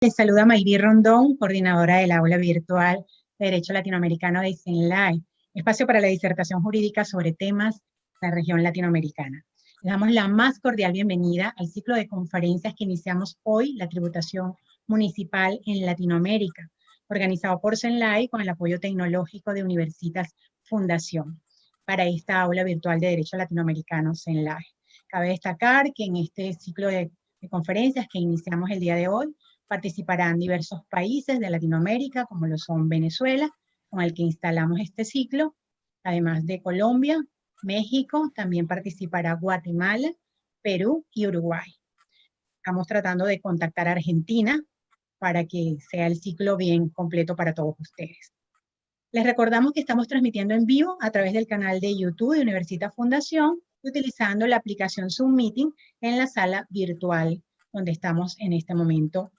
Les saluda Mayri Rondón, coordinadora del aula virtual de Derecho Latinoamericano de CENLAE, espacio para la disertación jurídica sobre temas de la región latinoamericana. Les damos la más cordial bienvenida al ciclo de conferencias que iniciamos hoy, la tributación municipal en Latinoamérica, organizado por CENLAE con el apoyo tecnológico de Universitas Fundación para esta aula virtual de Derecho Latinoamericano CENLAE. Cabe destacar que en este ciclo de conferencias que iniciamos el día de hoy, participarán diversos países de Latinoamérica, como lo son Venezuela, con el que instalamos este ciclo, además de Colombia, México, también participará Guatemala, Perú y Uruguay. Estamos tratando de contactar a Argentina para que sea el ciclo bien completo para todos ustedes. Les recordamos que estamos transmitiendo en vivo a través del canal de YouTube de Universitas Fundación, utilizando la aplicación Zoom Meeting en la sala virtual, donde estamos en este momento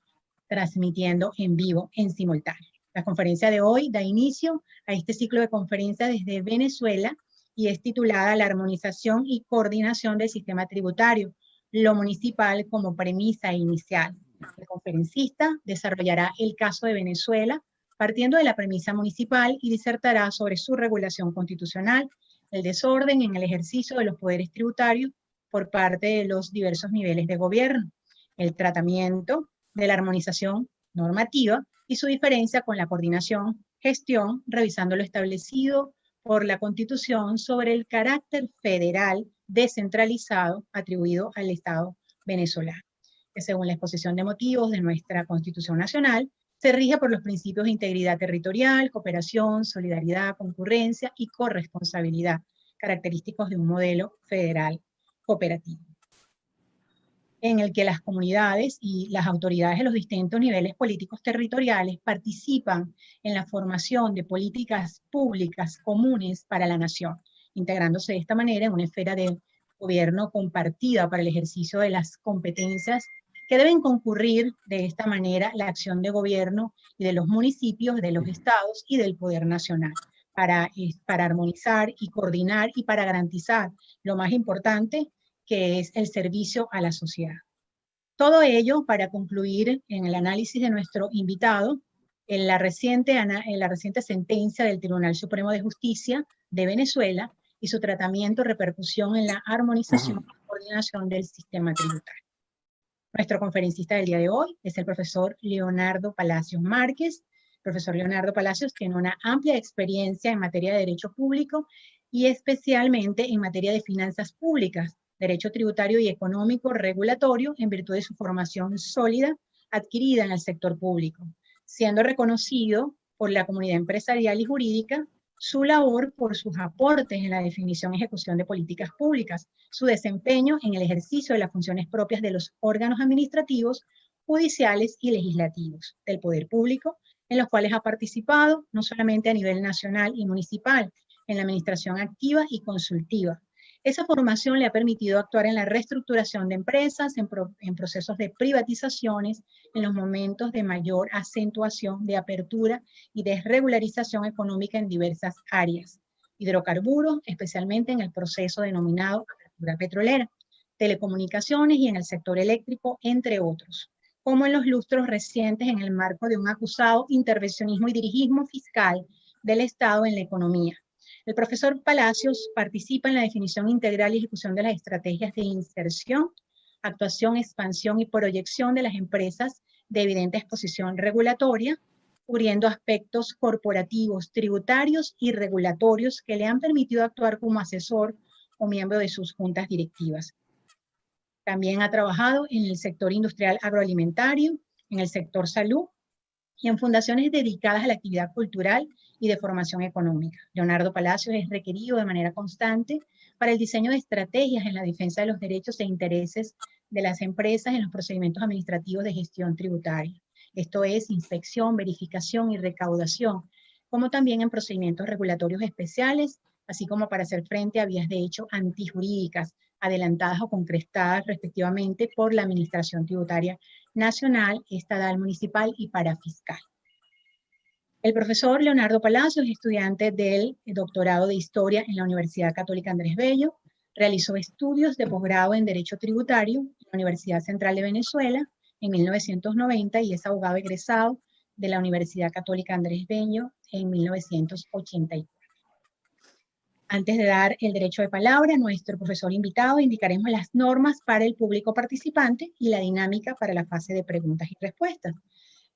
transmitiendo en vivo, en simultáneo. La conferencia de hoy da inicio a este ciclo de conferencias desde Venezuela y es titulada La armonización y coordinación del sistema tributario, lo municipal como premisa inicial. El conferencista desarrollará el caso de Venezuela partiendo de la premisa municipal y disertará sobre su regulación constitucional, el desorden en el ejercicio de los poderes tributarios por parte de los diversos niveles de gobierno, el tratamiento de la armonización normativa y su diferencia con la coordinación, gestión, revisando lo establecido por la Constitución sobre el carácter federal descentralizado atribuido al Estado venezolano, que según la exposición de motivos de nuestra Constitución Nacional, se rige por los principios de integridad territorial, cooperación, solidaridad, concurrencia y corresponsabilidad, característicos de un modelo federal cooperativo, en el que las comunidades y las autoridades de los distintos niveles políticos territoriales participan en la formación de políticas públicas comunes para la nación, integrándose de esta manera en una esfera de gobierno compartida para el ejercicio de las competencias que deben concurrir de esta manera la acción de gobierno y de los municipios, de los estados y del poder nacional, para armonizar y coordinar y para garantizar lo más importante, que es el servicio a la sociedad. Todo ello para concluir en el análisis de nuestro invitado, en la reciente sentencia del Tribunal Supremo de Justicia de Venezuela y su tratamiento, repercusión en la armonización y coordinación del sistema tributario. Nuestro conferencista del día de hoy es el profesor Leonardo Palacios Márquez. El profesor Leonardo Palacios tiene una amplia experiencia en materia de derecho público y especialmente en materia de finanzas públicas, derecho tributario y económico regulatorio, en virtud de su formación sólida adquirida en el sector público, siendo reconocido por la comunidad empresarial y jurídica su labor por sus aportes en la definición y ejecución de políticas públicas, su desempeño en el ejercicio de las funciones propias de los órganos administrativos, judiciales y legislativos del poder público, en los cuales ha participado no solamente a nivel nacional y municipal, en la administración activa y consultiva. Esa formación le ha permitido actuar en la reestructuración de empresas, en procesos de privatizaciones, en los momentos de mayor acentuación de apertura y desregularización económica en diversas áreas. Hidrocarburos, especialmente en el proceso denominado apertura petrolera, telecomunicaciones y en el sector eléctrico, entre otros, como en los lustros recientes en el marco de un acusado intervencionismo y dirigismo fiscal del Estado en la economía. El profesor Palacios participa en la definición integral y ejecución de las estrategias de inserción, actuación, expansión y proyección de las empresas de evidente exposición regulatoria, cubriendo aspectos corporativos, tributarios y regulatorios que le han permitido actuar como asesor o miembro de sus juntas directivas. También ha trabajado en el sector industrial agroalimentario, en el sector salud y en fundaciones dedicadas a la actividad cultural y de formación económica. Leonardo Palacios es requerido de manera constante para el diseño de estrategias en la defensa de los derechos e intereses de las empresas en los procedimientos administrativos de gestión tributaria. Esto es inspección, verificación y recaudación, como también en procedimientos regulatorios especiales, así como para hacer frente a vías de hecho antijurídicas, adelantadas o concretadas respectivamente por la Administración Tributaria Nacional, Estatal, Municipal y Parafiscal. El profesor Leonardo Palacios es estudiante del doctorado de Historia en la Universidad Católica Andrés Bello, realizó estudios de posgrado en Derecho Tributario en la Universidad Central de Venezuela en 1990 y es abogado egresado de la Universidad Católica Andrés Bello en 1984. Antes de dar el derecho de palabra a nuestro profesor invitado, indicaremos las normas para el público participante y la dinámica para la fase de preguntas y respuestas.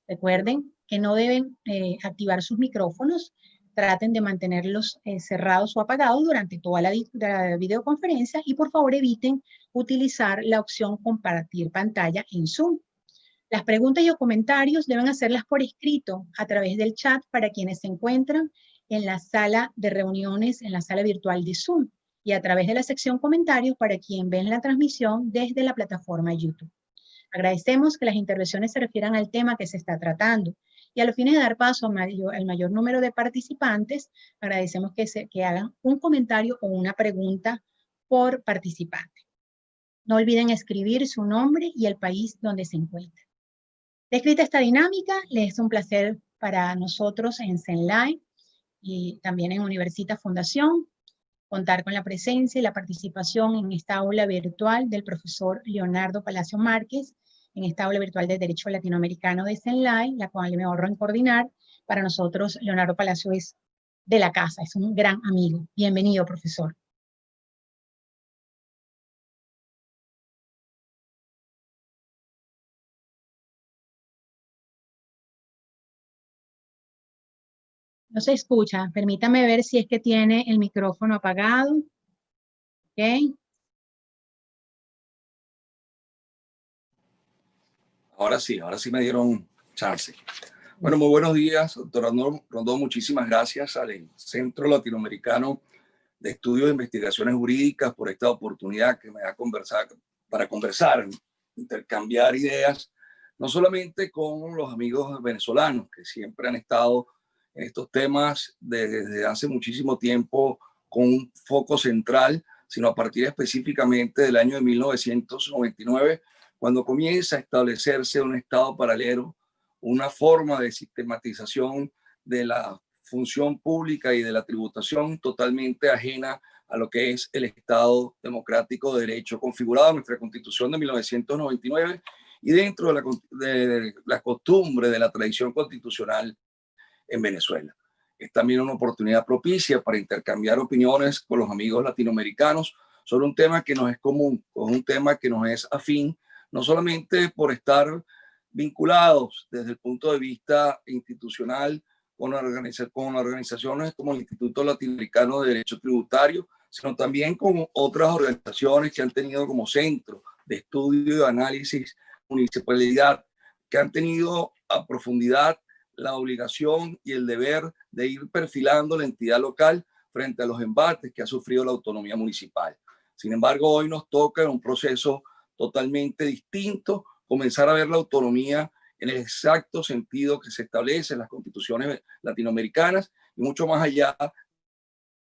Recuerden que no deben activar sus micrófonos, traten de mantenerlos cerrados o apagados durante toda la videoconferencia y por favor eviten utilizar la opción compartir pantalla en Zoom. Las preguntas y los comentarios deben hacerlas por escrito a través del chat para quienes se encuentran en la sala de reuniones, en la sala virtual de Zoom, y a través de la sección comentarios para quien ven la transmisión desde la plataforma YouTube. Agradecemos que las intervenciones se refieran al tema que se está tratando y a los fines de dar paso al mayor número de participantes, agradecemos que hagan un comentario o una pregunta por participante. No olviden escribir su nombre y el país donde se encuentran. Descrita esta dinámica, les es un placer para nosotros en Zenlai y también en Universitas Fundación contar con la presencia y la participación en esta aula virtual del profesor Leonardo Palacio Márquez, en esta aula virtual de Derecho Latinoamericano de Zenlai, la cual me honro en coordinar. Para nosotros, Leonardo Palacio es de la casa, es un gran amigo. Bienvenido, profesor. No se escucha. Permítame ver si es que tiene el micrófono apagado. ¿Ok? Ahora sí me dieron chance. Bueno, muy buenos días, doctor Rondón. Muchísimas gracias al Centro Latinoamericano de Estudios de Investigaciones Jurídicas por esta oportunidad que me da para conversar, intercambiar ideas, no solamente con los amigos venezolanos que siempre han estado en estos temas desde hace muchísimo tiempo con un foco central, sino a partir específicamente del año de 1999, cuando comienza a establecerse un estado paralelo, una forma de sistematización de la función pública y de la tributación totalmente ajena a lo que es el Estado democrático de derecho configurado en nuestra Constitución de 1999 y dentro de la costumbre de la tradición constitucional en Venezuela. Es también una oportunidad propicia para intercambiar opiniones con los amigos latinoamericanos sobre un tema que nos es común, con un tema que nos es afín, no solamente por estar vinculados desde el punto de vista institucional con organizaciones como el Instituto Latinoamericano de Derecho Tributario, sino también con otras organizaciones que han tenido como centro de estudio y de análisis municipalidad, que han tenido a profundidad la obligación y el deber de ir perfilando la entidad local frente a los embates que ha sufrido la autonomía municipal. Sin embargo, hoy nos toca en un proceso totalmente distinto comenzar a ver la autonomía en el exacto sentido que se establece en las constituciones latinoamericanas y mucho más allá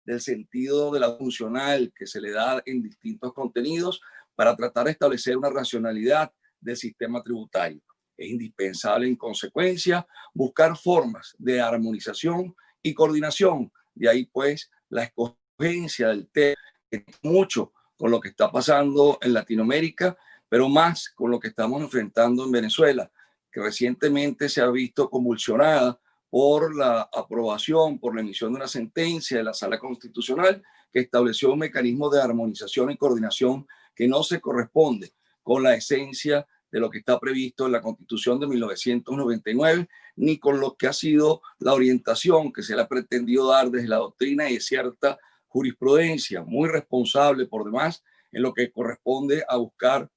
del sentido de la funcional que se le da en distintos contenidos para tratar de establecer una racionalidad del sistema tributario. Es indispensable, en consecuencia, buscar formas de armonización y coordinación. De ahí, pues, la escogencia del tema, que mucho con lo que está pasando en Latinoamérica, pero más con lo que estamos enfrentando en Venezuela, que recientemente se ha visto convulsionada por la aprobación, por la emisión de una sentencia de la Sala Constitucional que estableció un mecanismo de armonización y coordinación que no se corresponde con la esencia de lo que está previsto en la Constitución de 1999, ni con lo que ha sido la orientación que se le ha pretendido dar desde la doctrina y de cierta jurisprudencia, muy responsable por demás, en lo que corresponde a buscar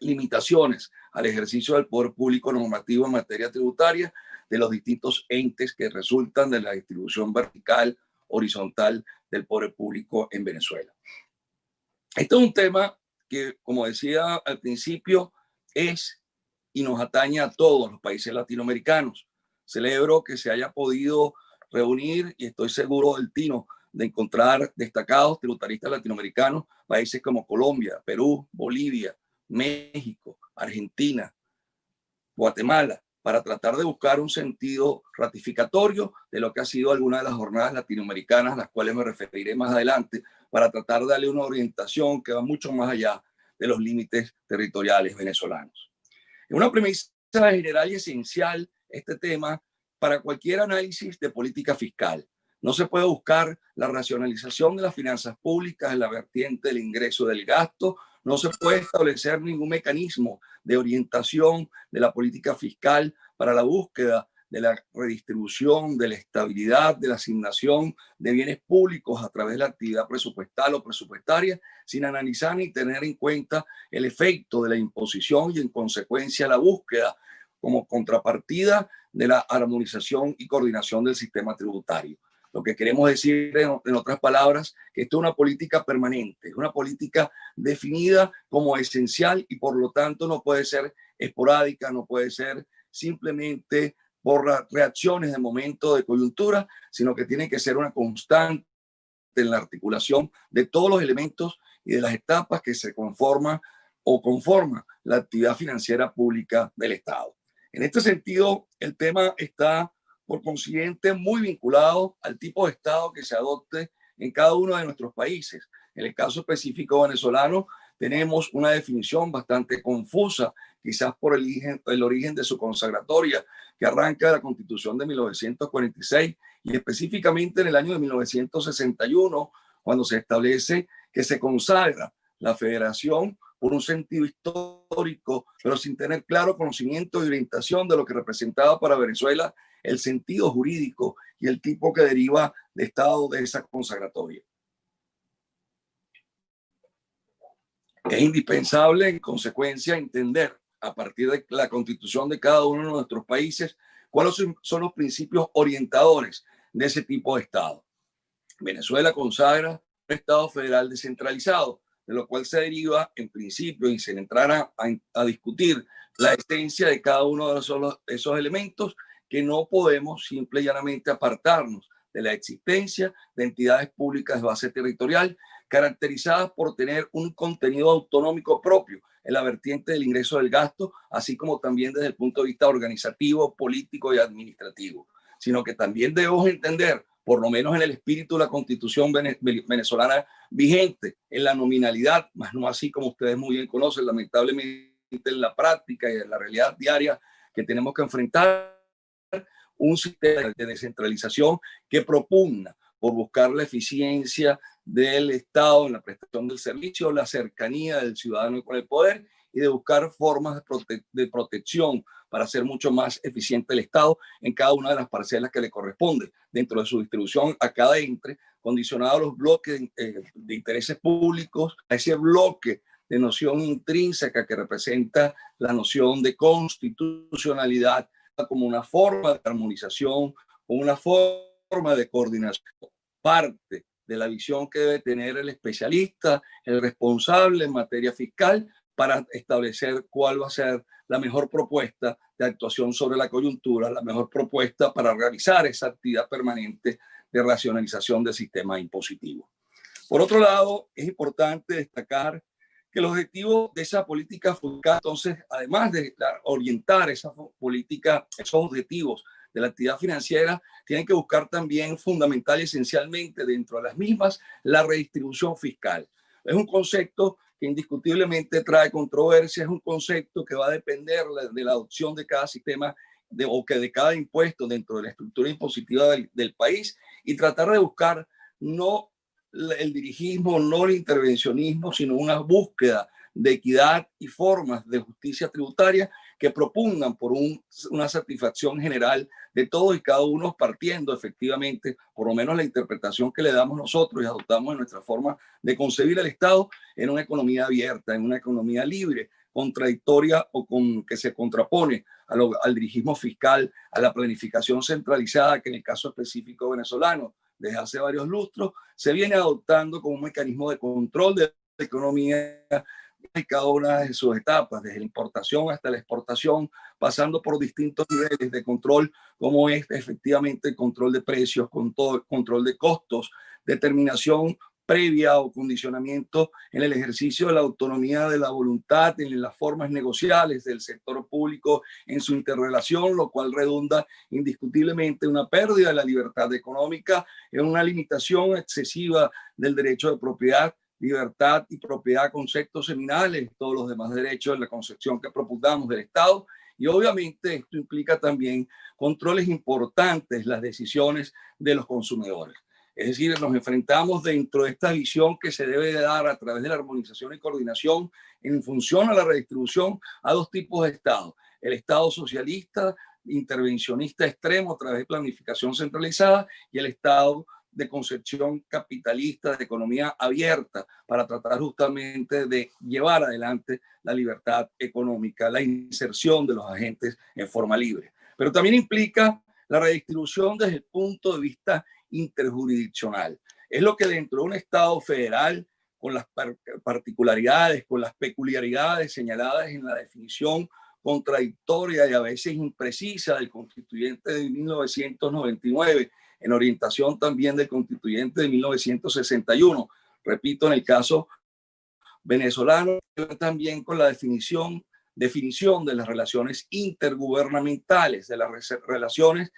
limitaciones al ejercicio del poder público normativo en materia tributaria de los distintos entes que resultan de la distribución vertical, horizontal del poder público en Venezuela. Este es un tema que, como decía al principio, es y nos atañe a todos los países latinoamericanos. Celebro que se haya podido reunir y estoy seguro del tino de encontrar destacados tributaristas latinoamericanos, países como Colombia, Perú, Bolivia, México, Argentina, Guatemala, para tratar de buscar un sentido ratificatorio de lo que ha sido alguna de las jornadas latinoamericanas, las cuales me referiré más adelante, para tratar de darle una orientación que va mucho más allá de los límites territoriales venezolanos. Es una premisa general y esencial este tema para cualquier análisis de política fiscal. No se puede buscar la racionalización de las finanzas públicas en la vertiente del ingreso del gasto. No se puede establecer ningún mecanismo de orientación de la política fiscal para la búsqueda de la redistribución, de la estabilidad, de la asignación de bienes públicos a través de la actividad presupuestal o presupuestaria, sin analizar ni tener en cuenta el efecto de la imposición y en consecuencia la búsqueda como contrapartida de la armonización y coordinación del sistema tributario. Lo que queremos decir, en otras palabras, que esto es una política permanente, es una política definida como esencial y por lo tanto no puede ser esporádica, no puede ser simplemente por las reacciones de momento de coyuntura, sino que tiene que ser una constante en la articulación de todos los elementos y de las etapas que se conforman o conforman la actividad financiera pública del Estado. En este sentido, el tema está, por consiguiente, muy vinculado al tipo de Estado que se adopte en cada uno de nuestros países. En el caso específico venezolano, tenemos una definición bastante confusa, quizás por el origen de su consagratoria, que arranca de la Constitución de 1946 y específicamente en el año de 1961, cuando se establece que se consagra la federación por un sentido histórico, pero sin tener claro conocimiento y orientación de lo que representaba para Venezuela el sentido jurídico y el tipo que deriva de Estado de esa consagratoria. Es indispensable, en consecuencia, entender a partir de la constitución de cada uno de nuestros países cuáles son los principios orientadores de ese tipo de Estado. Venezuela consagra un Estado federal descentralizado, de lo cual se deriva, en principio, y se entrará a discutir la esencia de cada uno de esos elementos, que no podemos simple y llanamente apartarnos de la existencia de entidades públicas de base territorial caracterizadas por tener un contenido autonómico propio en la vertiente del ingreso del gasto, así como también desde el punto de vista organizativo, político y administrativo, sino que también debemos entender, por lo menos en el espíritu de la Constitución venezolana vigente, en la nominalidad, más no así como ustedes muy bien conocen, lamentablemente en la práctica y en la realidad diaria que tenemos que enfrentar, un sistema de descentralización que propugna por buscar la eficiencia del Estado en la prestación del servicio, la cercanía del ciudadano con el poder y de buscar formas de protección para hacer mucho más eficiente el Estado en cada una de las parcelas que le corresponde dentro de su distribución a cada ente, condicionado a los bloques de intereses públicos, a ese bloque de noción intrínseca que representa la noción de constitucionalidad como una forma de armonización, como una forma de coordinación, parte de la visión que debe tener el especialista, el responsable en materia fiscal, para establecer cuál va a ser la mejor propuesta de actuación sobre la coyuntura, la mejor propuesta para realizar esa actividad permanente de racionalización del sistema impositivo. Por otro lado, es importante destacar que el objetivo de esa política fiscal, entonces, además de orientar esa política, esos objetivos de la actividad financiera, tienen que buscar también fundamental y esencialmente dentro de las mismas la redistribución fiscal. Es un concepto que indiscutiblemente trae controversia, es un concepto que va a depender de la adopción de cada sistema o que de cada impuesto dentro de la estructura impositiva del país, y tratar de buscar no el dirigismo, no el intervencionismo, sino una búsqueda de equidad y formas de justicia tributaria que propongan por una satisfacción general de todos y cada uno, partiendo efectivamente, por lo menos la interpretación que le damos nosotros y adoptamos en nuestra forma de concebir el Estado, en una economía abierta, en una economía libre, contradictoria o que se contrapone al dirigismo fiscal, a la planificación centralizada que en el caso específico venezolano, desde hace varios lustros, se viene adoptando como un mecanismo de control de la economía en cada una de sus etapas, desde la importación hasta la exportación, pasando por distintos niveles de control, como es efectivamente el control de precios, control de costos, determinación previa o condicionamiento en el ejercicio de la autonomía de la voluntad, en las formas negociales del sector público en su interrelación, lo cual redunda indiscutiblemente en una pérdida de la libertad económica, en una limitación excesiva del derecho de propiedad, libertad y propiedad, conceptos seminales, todos los demás derechos de la concepción que propugnamos del Estado. Y obviamente esto implica también controles importantes, las decisiones de los consumidores. Es decir, nos enfrentamos dentro de esta visión que se debe de dar a través de la armonización y coordinación en función a la redistribución a dos tipos de Estado. El Estado socialista, intervencionista extremo a través de planificación centralizada, y el Estado de concepción capitalista, de economía abierta, para tratar justamente de llevar adelante la libertad económica, la inserción de los agentes en forma libre. Pero también implica la redistribución desde el punto de vista interjurisdiccional. Es lo que dentro de un Estado federal, con las particularidades, con las peculiaridades señaladas en la definición contradictoria y a veces imprecisa del constituyente de 1999, en orientación también del constituyente de 1961. Repito, en el caso venezolano, también con la definición de las relaciones intergubernamentales, de las relaciones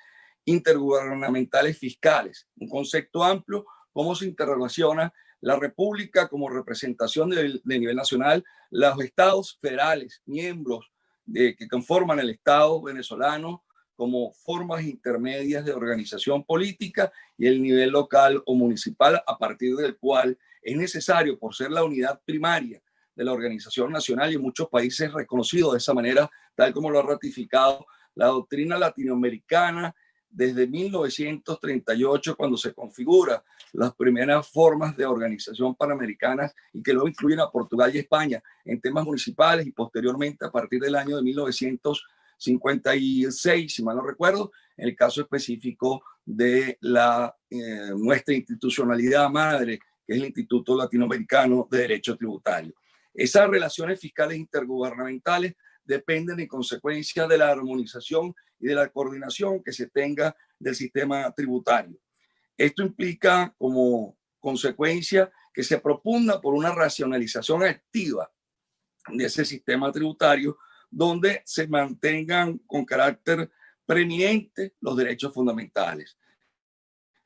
intergubernamentales fiscales, un concepto amplio, cómo se interrelaciona la República como representación de nivel nacional, los estados federales, miembros que conforman el Estado venezolano como formas intermedias de organización política, y el nivel local o municipal, a partir del cual es necesario, por ser la unidad primaria de la organización nacional, y en muchos países reconocido de esa manera, tal como lo ha ratificado la doctrina latinoamericana desde 1938, cuando se configura las primeras formas de organización panamericanas, y que luego incluyen a Portugal y España en temas municipales, y posteriormente a partir del año de 1956, si mal no recuerdo, en el caso específico de nuestra institucionalidad madre, que es el Instituto Latinoamericano de Derecho Tributario. Esas relaciones fiscales intergubernamentales dependen en consecuencia de la armonización y de la coordinación que se tenga del sistema tributario. Esto implica como consecuencia que se propugna por una racionalización activa de ese sistema tributario, donde se mantengan con carácter preeminente los derechos fundamentales.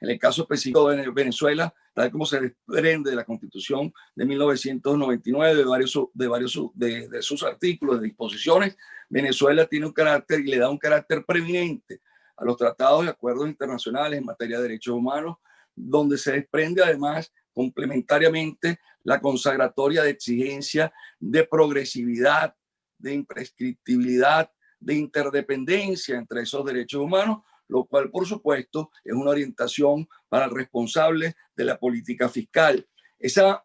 En el caso específico de Venezuela, tal como se desprende de la Constitución de 1999, de sus artículos, de disposiciones, Venezuela tiene un carácter y le da un carácter preeminente a los tratados y acuerdos internacionales en materia de derechos humanos, donde se desprende además complementariamente la consagratoria de exigencia de progresividad, de imprescriptibilidad, de interdependencia entre esos derechos humanos, lo cual, por supuesto, es una orientación para el responsable de la política fiscal. Esa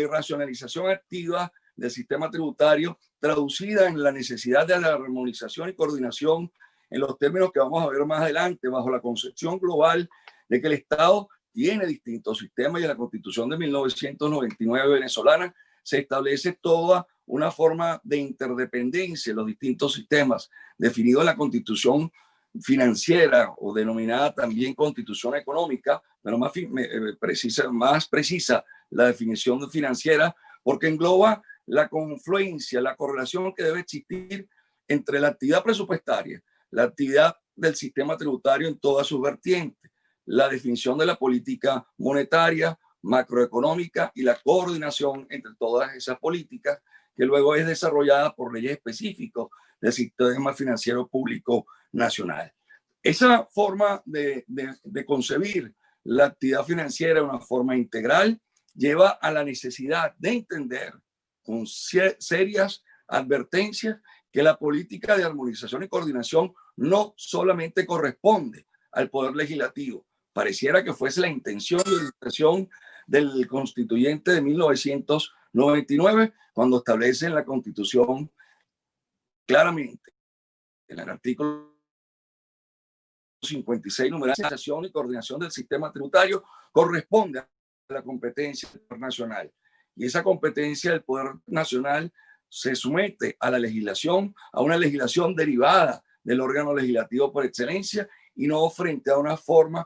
racionalización activa del sistema tributario, traducida en la necesidad de la armonización y coordinación en los términos que vamos a ver más adelante, bajo la concepción global de que el Estado tiene distintos sistemas, y en la Constitución de 1999 venezolana se establece toda una forma de interdependencia en los distintos sistemas, definido en la Constitución financiera, o denominada también Constitución económica, pero más precisa la definición financiera, porque engloba la confluencia, la correlación que debe existir entre la actividad presupuestaria, la actividad del sistema tributario en todas sus vertientes, la definición de la política monetaria, macroeconómica, y la coordinación entre todas esas políticas, que luego es desarrollada por leyes específicas del sistema financiero público nacional. Esa forma de concebir la actividad financiera de una forma integral lleva a la necesidad de entender con serias advertencias que la política de armonización y coordinación no solamente corresponde al Poder Legislativo. Pareciera que fuese la intención y orientación del constituyente de 1999, cuando establece en la Constitución claramente, en el artículo 56, numeración y coordinación del sistema tributario corresponde a la competencia nacional. Y esa competencia del Poder Nacional se somete a la legislación, a una legislación derivada del órgano legislativo por excelencia, y no frente a unas formas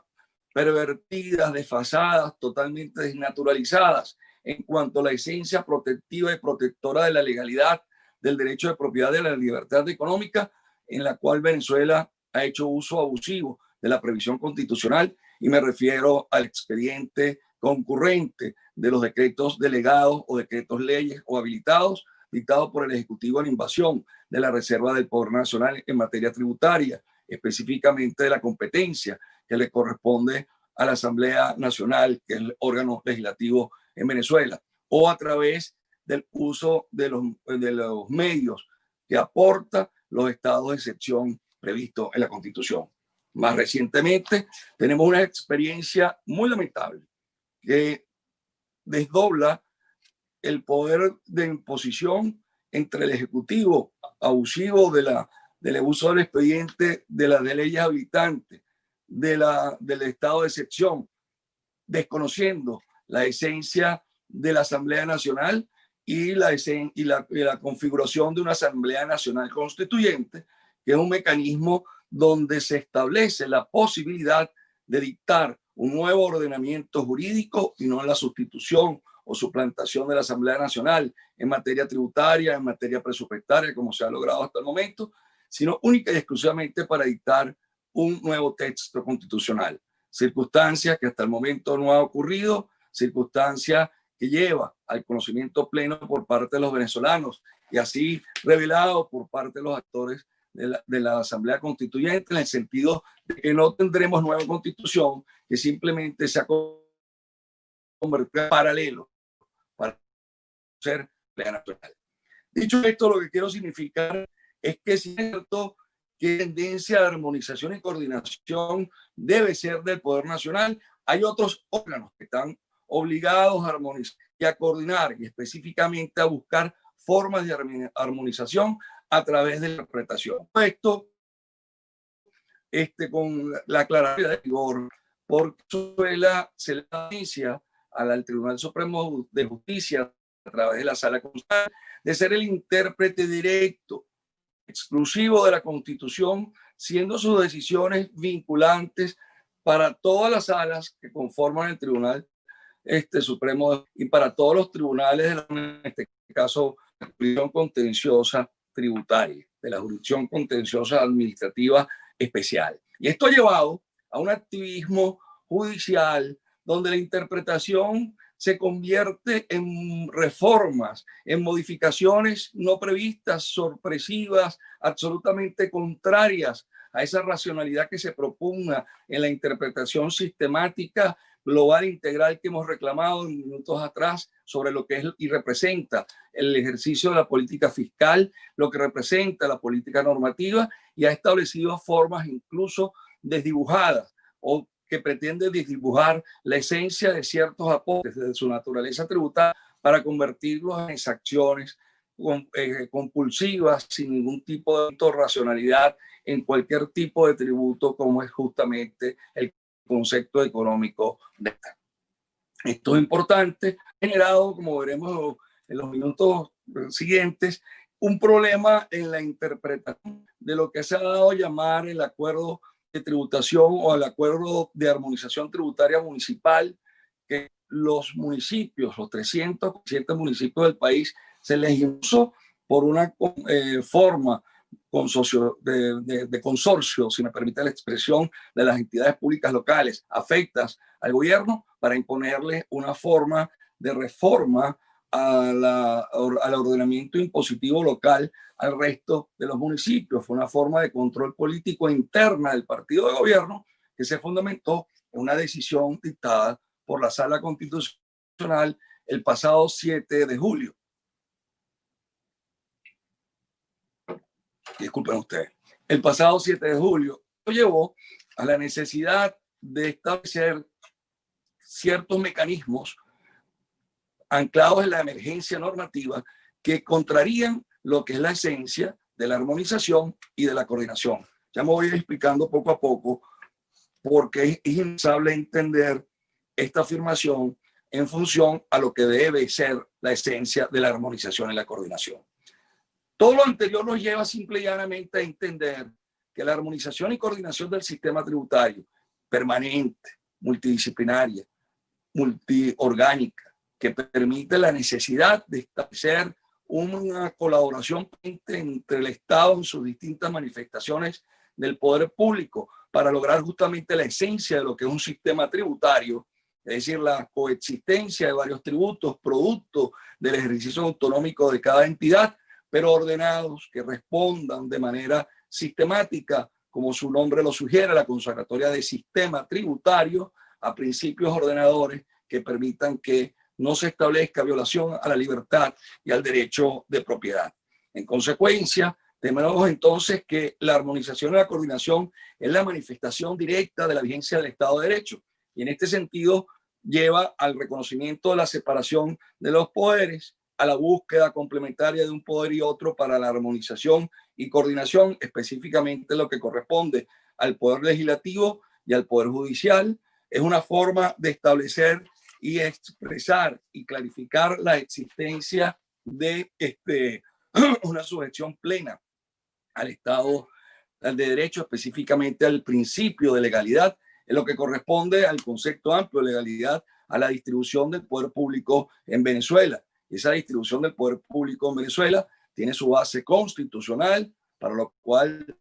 pervertidas, desfasadas, totalmente desnaturalizadas en cuanto a la esencia protectiva y protectora de la legalidad, del derecho de propiedad, de la libertad económica, en la cual Venezuela ha hecho uso abusivo de la previsión constitucional, y me refiero al expediente concurrente de los decretos delegados o decretos leyes o habilitados dictados por el Ejecutivo en invasión de la Reserva del Poder Nacional en materia tributaria, específicamente de la competencia que le corresponde a la Asamblea Nacional, que es el órgano legislativo en Venezuela, o a través del uso de los medios que aporta los estados de excepción previstos en la Constitución. Más recientemente tenemos una experiencia muy lamentable que desdobla el poder de imposición entre el Ejecutivo abusivo del uso del expediente, de las leyes habilitantes, del estado de excepción, desconociendo la esencia de la Asamblea Nacional y la configuración de una Asamblea Nacional Constituyente, que es un mecanismo donde se establece la posibilidad de dictar un nuevo ordenamiento jurídico y no la sustitución o suplantación de la Asamblea Nacional en materia tributaria, en materia presupuestaria, como se ha logrado hasta el momento, sino única y exclusivamente para dictar un nuevo texto constitucional. Circunstancia que hasta el momento no ha ocurrido, circunstancia que lleva al conocimiento pleno por parte de los venezolanos y así revelado por parte de los actores de la Asamblea Constituyente, en el sentido de que no tendremos nueva constitución, que simplemente se ha convertido en paralelo para ser Asamblea Nacional. Dicho esto, lo que quiero significar es que es cierto que tendencia de armonización y coordinación debe ser del Poder Nacional. Hay otros órganos que están obligados a armonizar y a coordinar y específicamente a buscar formas de armonización a través de la interpretación. Esto con la claridad de rigor, porque se le inicia al Tribunal Supremo de Justicia a través de la Sala Constitucional de ser el intérprete directo, exclusivo de la Constitución, siendo sus decisiones vinculantes para todas las salas que conforman el Tribunal Supremo y para todos los tribunales, en este caso, la jurisdicción contenciosa tributaria, de la jurisdicción contenciosa administrativa especial. Y esto ha llevado a un activismo judicial donde la interpretación se convierte en reformas, en modificaciones no previstas, sorpresivas, absolutamente contrarias a esa racionalidad que se propugna en la interpretación sistemática, global, integral que hemos reclamado en minutos atrás sobre lo que es y representa el ejercicio de la política fiscal, lo que representa la política normativa, y ha establecido formas incluso desdibujadas o que pretende desdibujar la esencia de ciertos aportes de su naturaleza tributaria para convertirlos en exacciones compulsivas sin ningún tipo de racionalidad en cualquier tipo de tributo, como es justamente el concepto económico de esta. Esto es importante, ha generado, como veremos en los minutos siguientes, un problema en la interpretación de lo que se ha dado a llamar el acuerdo de tributación o el acuerdo de armonización tributaria municipal, que los municipios, los 307 municipios del país, se les impuso por una forma de consorcio, si me permite la expresión, de las entidades públicas locales afectas al gobierno para imponerles una forma de reforma al ordenamiento impositivo local al resto de los municipios. Fue una forma de control político interna del partido de gobierno que se fundamentó en una decisión dictada por la Sala Constitucional el pasado 7 de julio. Disculpen ustedes. El pasado 7 de julio llevó a la necesidad de establecer ciertos mecanismos anclados en la emergencia normativa que contrarían lo que es la esencia de la armonización y de la coordinación. Ya me voy explicando poco a poco porque es indispensable entender esta afirmación en función a lo que debe ser la esencia de la armonización y la coordinación. Todo lo anterior nos lleva simple y llanamente a entender que la armonización y coordinación del sistema tributario permanente, multidisciplinaria, multiorgánica, que permite la necesidad de establecer una colaboración entre el Estado en sus distintas manifestaciones del poder público para lograr justamente la esencia de lo que es un sistema tributario, es decir, la coexistencia de varios tributos, producto del ejercicio autonómico de cada entidad, pero ordenados que respondan de manera sistemática, como su nombre lo sugiere, la consagratoria de sistema tributario, a principios ordenadores que permitan que no se establezca violación a la libertad y al derecho de propiedad. En consecuencia, tenemos entonces que la armonización y la coordinación es la manifestación directa de la vigencia del Estado de Derecho, y en este sentido lleva al reconocimiento de la separación de los poderes, a la búsqueda complementaria de un poder y otro para la armonización y coordinación, específicamente lo que corresponde al Poder Legislativo y al Poder Judicial. Es una forma de establecer y expresar y clarificar la existencia de una sujeción plena al Estado de Derecho, específicamente al principio de legalidad, en lo que corresponde al concepto amplio de legalidad, a la distribución del poder público en Venezuela. Esa distribución del poder público en Venezuela tiene su base constitucional, para lo cual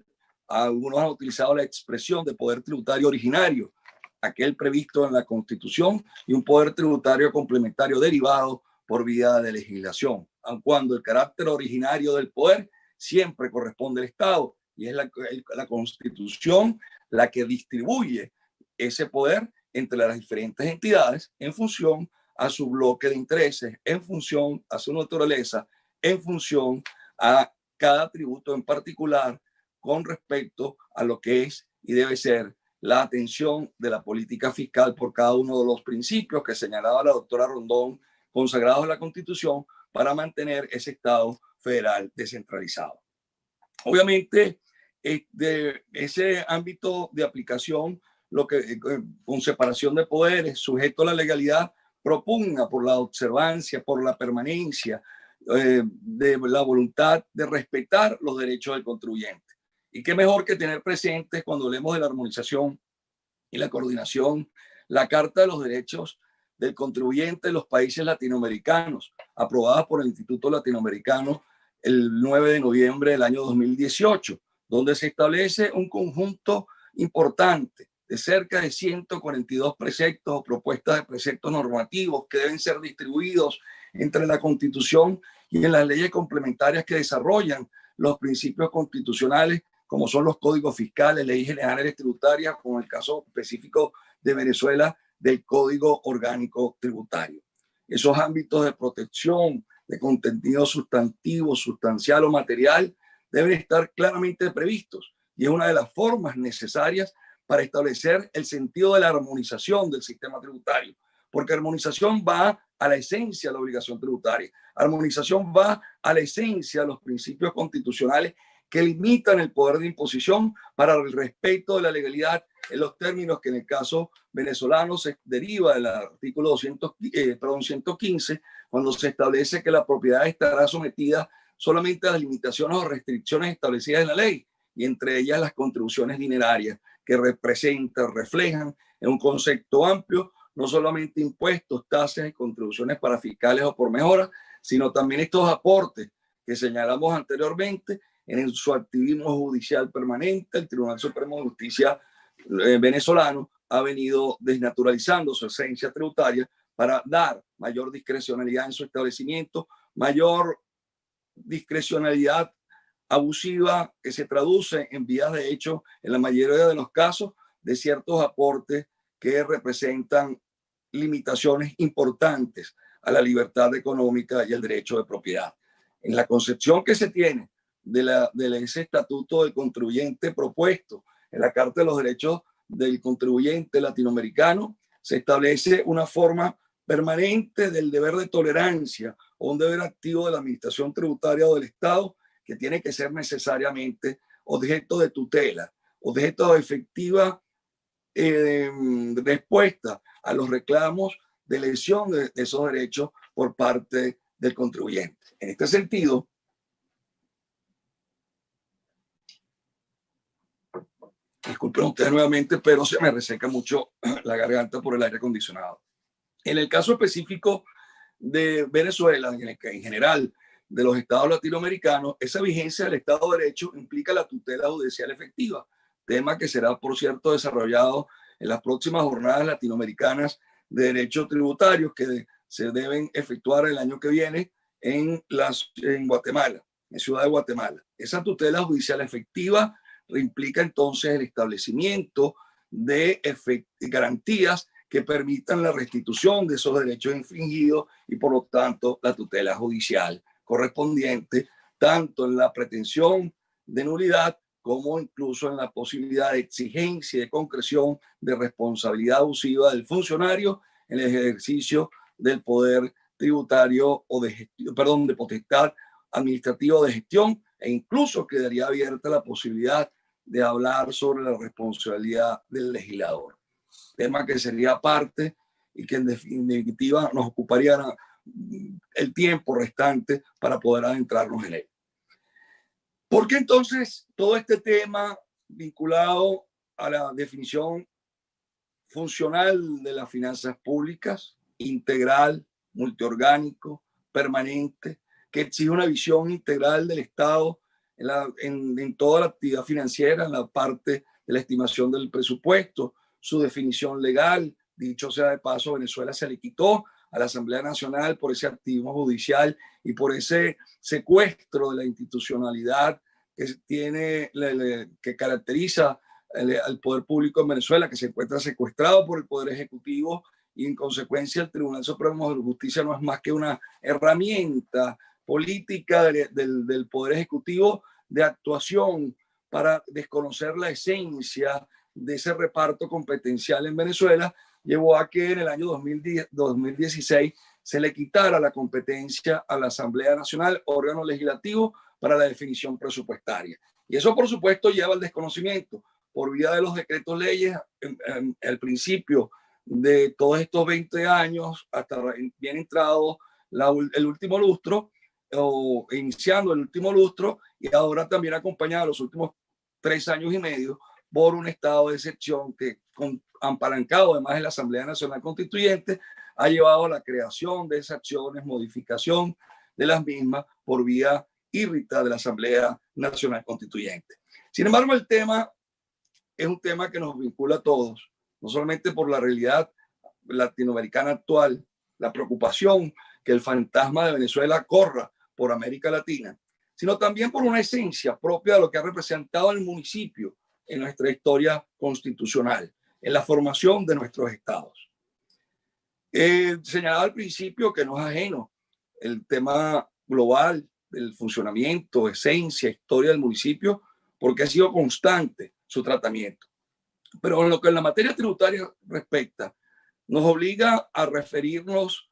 algunos han utilizado la expresión de poder tributario originario, aquel previsto en la Constitución, y un poder tributario complementario derivado por vía de legislación, aun cuando el carácter originario del poder siempre corresponde al Estado, y es la Constitución la que distribuye ese poder entre las diferentes entidades en función a su bloque de intereses, en función a su naturaleza, en función a cada tributo en particular, con respecto a lo que es y debe ser la atención de la política fiscal por cada uno de los principios que señalaba la doctora Rondón, consagrados en la Constitución, para mantener ese Estado federal descentralizado. Obviamente, de ese ámbito de aplicación, lo que con separación de poderes, sujeto a la legalidad, propugna por la observancia, por la permanencia de la voluntad de respetar los derechos del contribuyente. Y qué mejor que tener presentes, cuando hablemos de la armonización y la coordinación, la Carta de los Derechos del Contribuyente de los países latinoamericanos, aprobada por el Instituto Latinoamericano el 9 de noviembre del año 2018, donde se establece un conjunto importante de cerca de 142 preceptos o propuestas de preceptos normativos que deben ser distribuidos entre la Constitución y en las leyes complementarias que desarrollan los principios constitucionales, como son los códigos fiscales, leyes generales tributarias, como el caso específico de Venezuela, del Código Orgánico Tributario. Esos ámbitos de protección de contenido sustantivo, sustancial o material deben estar claramente previstos, y es una de las formas necesarias para establecer el sentido de la armonización del sistema tributario, porque armonización va a la esencia de la obligación tributaria, armonización va a la esencia de los principios constitucionales que limitan el poder de imposición para el respeto de la legalidad en los términos que en el caso venezolano se deriva del artículo 115, cuando se establece que la propiedad estará sometida solamente a las limitaciones o restricciones establecidas en la ley, y entre ellas las contribuciones dinerarias, que reflejan en un concepto amplio no solamente impuestos, tasas y contribuciones para fiscales o por mejora, sino también estos aportes que señalamos anteriormente en su activismo judicial permanente. El Tribunal Supremo de Justicia venezolano ha venido desnaturalizando su esencia tributaria para dar mayor discrecionalidad en su establecimiento, mayor discrecionalidad abusiva que se traduce en vías de hecho, en la mayoría de los casos, de ciertos aportes que representan limitaciones importantes a la libertad económica y el derecho de propiedad. En la concepción que se tiene de ese estatuto del contribuyente propuesto en la Carta de los Derechos del Contribuyente latinoamericano, se establece una forma permanente del deber de tolerancia o un deber activo de la administración tributaria o del Estado, que tiene que ser necesariamente objeto de tutela, objeto de efectiva respuesta a los reclamos de lesión de esos derechos por parte del contribuyente. En este sentido, disculpen ustedes nuevamente, pero se me reseca mucho la garganta por el aire acondicionado. En el caso específico de Venezuela, en general de los estados latinoamericanos, esa vigencia del Estado de Derecho implica la tutela judicial efectiva, tema que será, por cierto, desarrollado en las próximas jornadas latinoamericanas de derechos tributarios que se deben efectuar el año que viene en Guatemala, en Ciudad de Guatemala. Esa tutela judicial efectiva implica entonces el establecimiento de garantías que permitan la restitución de esos derechos infringidos y por lo tanto la tutela judicial correspondiente, tanto en la pretensión de nulidad como incluso en la posibilidad de exigencia y de concreción de responsabilidad abusiva del funcionario en el ejercicio del poder tributario o de gestión, perdón, de potestad administrativa o de gestión, e incluso quedaría abierta la posibilidad de hablar sobre la responsabilidad del legislador, tema que sería parte y que en definitiva nos ocuparía el tiempo restante para poder adentrarnos en él. ¿Por qué entonces todo este tema vinculado a la definición funcional de las finanzas públicas, integral, multiorgánico, permanente, que exige una visión integral del Estado en toda la actividad financiera, en la parte de la estimación del presupuesto, su definición legal? Dicho sea de paso, Venezuela se le quitó a la Asamblea Nacional por ese activismo judicial y por ese secuestro de la institucionalidad que tiene, que caracteriza al poder público en Venezuela, que se encuentra secuestrado por el Poder Ejecutivo, y en consecuencia el Tribunal Supremo de Justicia no es más que una herramienta política del Poder Ejecutivo de actuación para desconocer la esencia de ese reparto competencial en Venezuela. Llevó a que en el año 2016 se le quitara la competencia a la Asamblea Nacional, órgano legislativo, para la definición presupuestaria. Y eso, por supuesto, lleva al desconocimiento por vía de los decretos leyes al principio de todos estos 20 años, hasta bien entrado el último lustro, o iniciando el último lustro, y ahora también acompañado los últimos 3 años y medio por un estado de excepción que, apalancado además de la Asamblea Nacional Constituyente, ha llevado a la creación de esas acciones, modificación de las mismas por vía írrita de la Asamblea Nacional Constituyente. Sin embargo, el tema es un tema que nos vincula a todos, no solamente por la realidad latinoamericana actual, la preocupación que el fantasma de Venezuela corra por América Latina, sino también por una esencia propia de lo que ha representado el municipio en nuestra historia constitucional, en la formación de nuestros estados. Señalaba al principio que no es ajeno el tema global del funcionamiento, esencia, historia del municipio, porque ha sido constante su tratamiento. Pero en lo que en la materia tributaria respecta, nos obliga a referirnos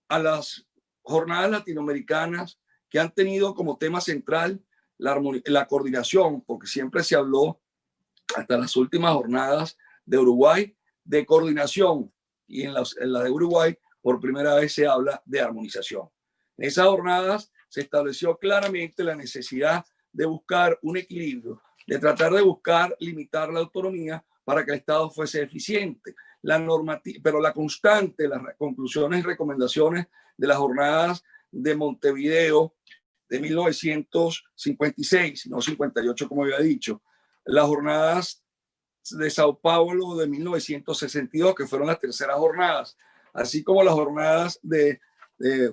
a las jornadas latinoamericanas que han tenido como tema central la coordinación, porque siempre se habló, hasta las últimas jornadas de Uruguay, de coordinación, y en la de Uruguay por primera vez se habla de armonización. En esas jornadas se estableció claramente la necesidad de buscar un equilibrio, de tratar de buscar limitar la autonomía para que el Estado fuese eficiente. Pero la constante, las conclusiones y recomendaciones de las jornadas de Montevideo de 1956, no 58 como había dicho, las jornadas de Sao Paulo de 1962, que fueron las terceras jornadas, así como las jornadas de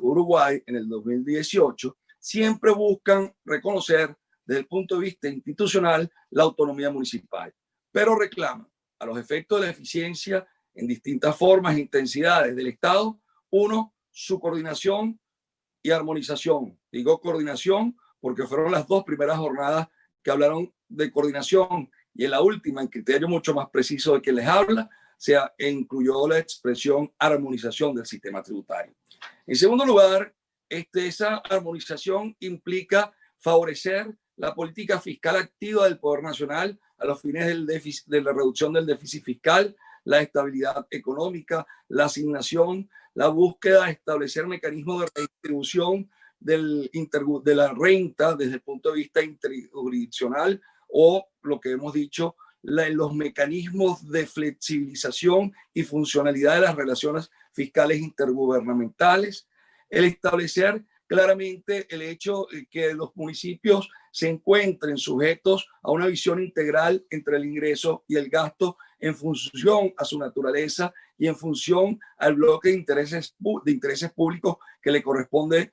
Uruguay en el 2018, siempre buscan reconocer desde el punto de vista institucional la autonomía municipal, pero reclaman a los efectos de la eficiencia en distintas formas e intensidades del Estado, uno, su coordinación y armonización. Digo coordinación porque fueron las 2 primeras jornadas que hablaron de coordinación, y en la última, en criterio mucho más preciso de quien les habla, se incluyó la expresión armonización del sistema tributario. En segundo lugar, esa armonización implica favorecer la política fiscal activa del Poder Nacional a los fines de la reducción del déficit fiscal, la estabilidad económica, la asignación, la búsqueda de establecer mecanismos de redistribución de la renta desde el punto de vista interjurisdiccional, o lo que hemos dicho, los mecanismos de flexibilización y funcionalidad de las relaciones fiscales intergubernamentales, el establecer claramente el hecho de que los municipios se encuentren sujetos a una visión integral entre el ingreso y el gasto en función a su naturaleza y en función al bloque de intereses públicos que le corresponde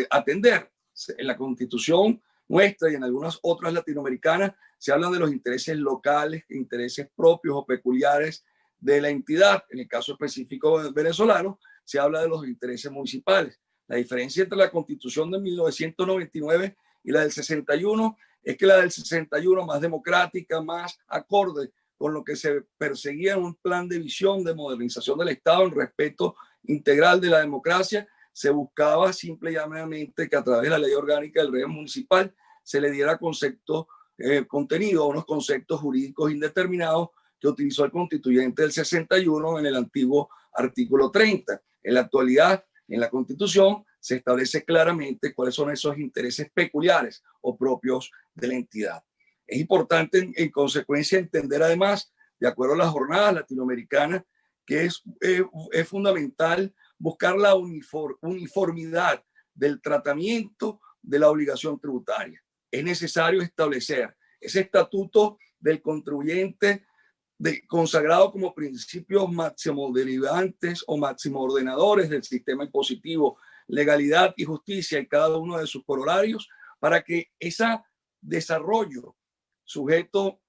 atender. En la Constitución nuestra y en algunas otras latinoamericanas se hablan de los intereses locales, intereses propios o peculiares de la entidad. En el caso específico venezolano, se habla de los intereses municipales. La diferencia entre la Constitución de 1999 y la del 61 es que la del 61, más democrática, más acorde con lo que se perseguía en un plan de visión de modernización del Estado, en respeto integral de la democracia, se buscaba simple y llanamente que a través de la ley orgánica del régimen municipal se le diera contenido a unos conceptos jurídicos indeterminados que utilizó el constituyente del 61 en el antiguo artículo 30. En la actualidad, en la Constitución se establece claramente cuáles son esos intereses peculiares o propios de la entidad. Es importante, en consecuencia, entender además, de acuerdo a las jornadas latinoamericanas, que es fundamental buscar la uniformidad del tratamiento de la obligación tributaria. Es necesario establecer ese estatuto del contribuyente consagrado como principios máximo derivantes o máximo ordenadores del sistema impositivo, legalidad y justicia en cada uno de sus corolarios, para que ese desarrollo sujeto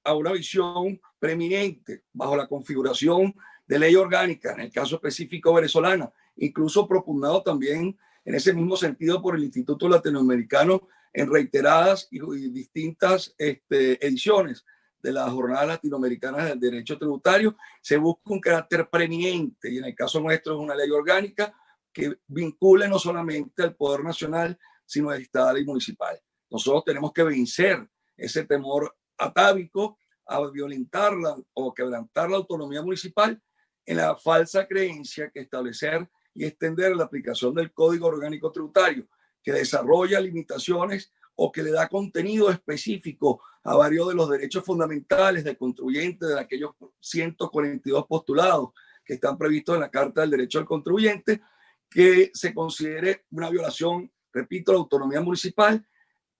a una visión preeminente bajo la configuración de ley orgánica, en el caso específico venezolana, incluso propugnado también en ese mismo sentido por el Instituto Latinoamericano en reiteradas y distintas ediciones de las jornadas latinoamericanas del derecho tributario, se busca un carácter preeminente, y en el caso nuestro es una ley orgánica que vincule no solamente al Poder Nacional, sino al estatal y municipal. Nosotros tenemos que vencer ese temor atávico a violentarla o quebrantar la autonomía municipal en la falsa creencia que establecer y extender la aplicación del Código Orgánico Tributario, que desarrolla limitaciones o que le da contenido específico a varios de los derechos fundamentales del contribuyente, de aquellos 142 postulados que están previstos en la Carta del Derecho al Contribuyente, que se considere una violación, repito, la autonomía municipal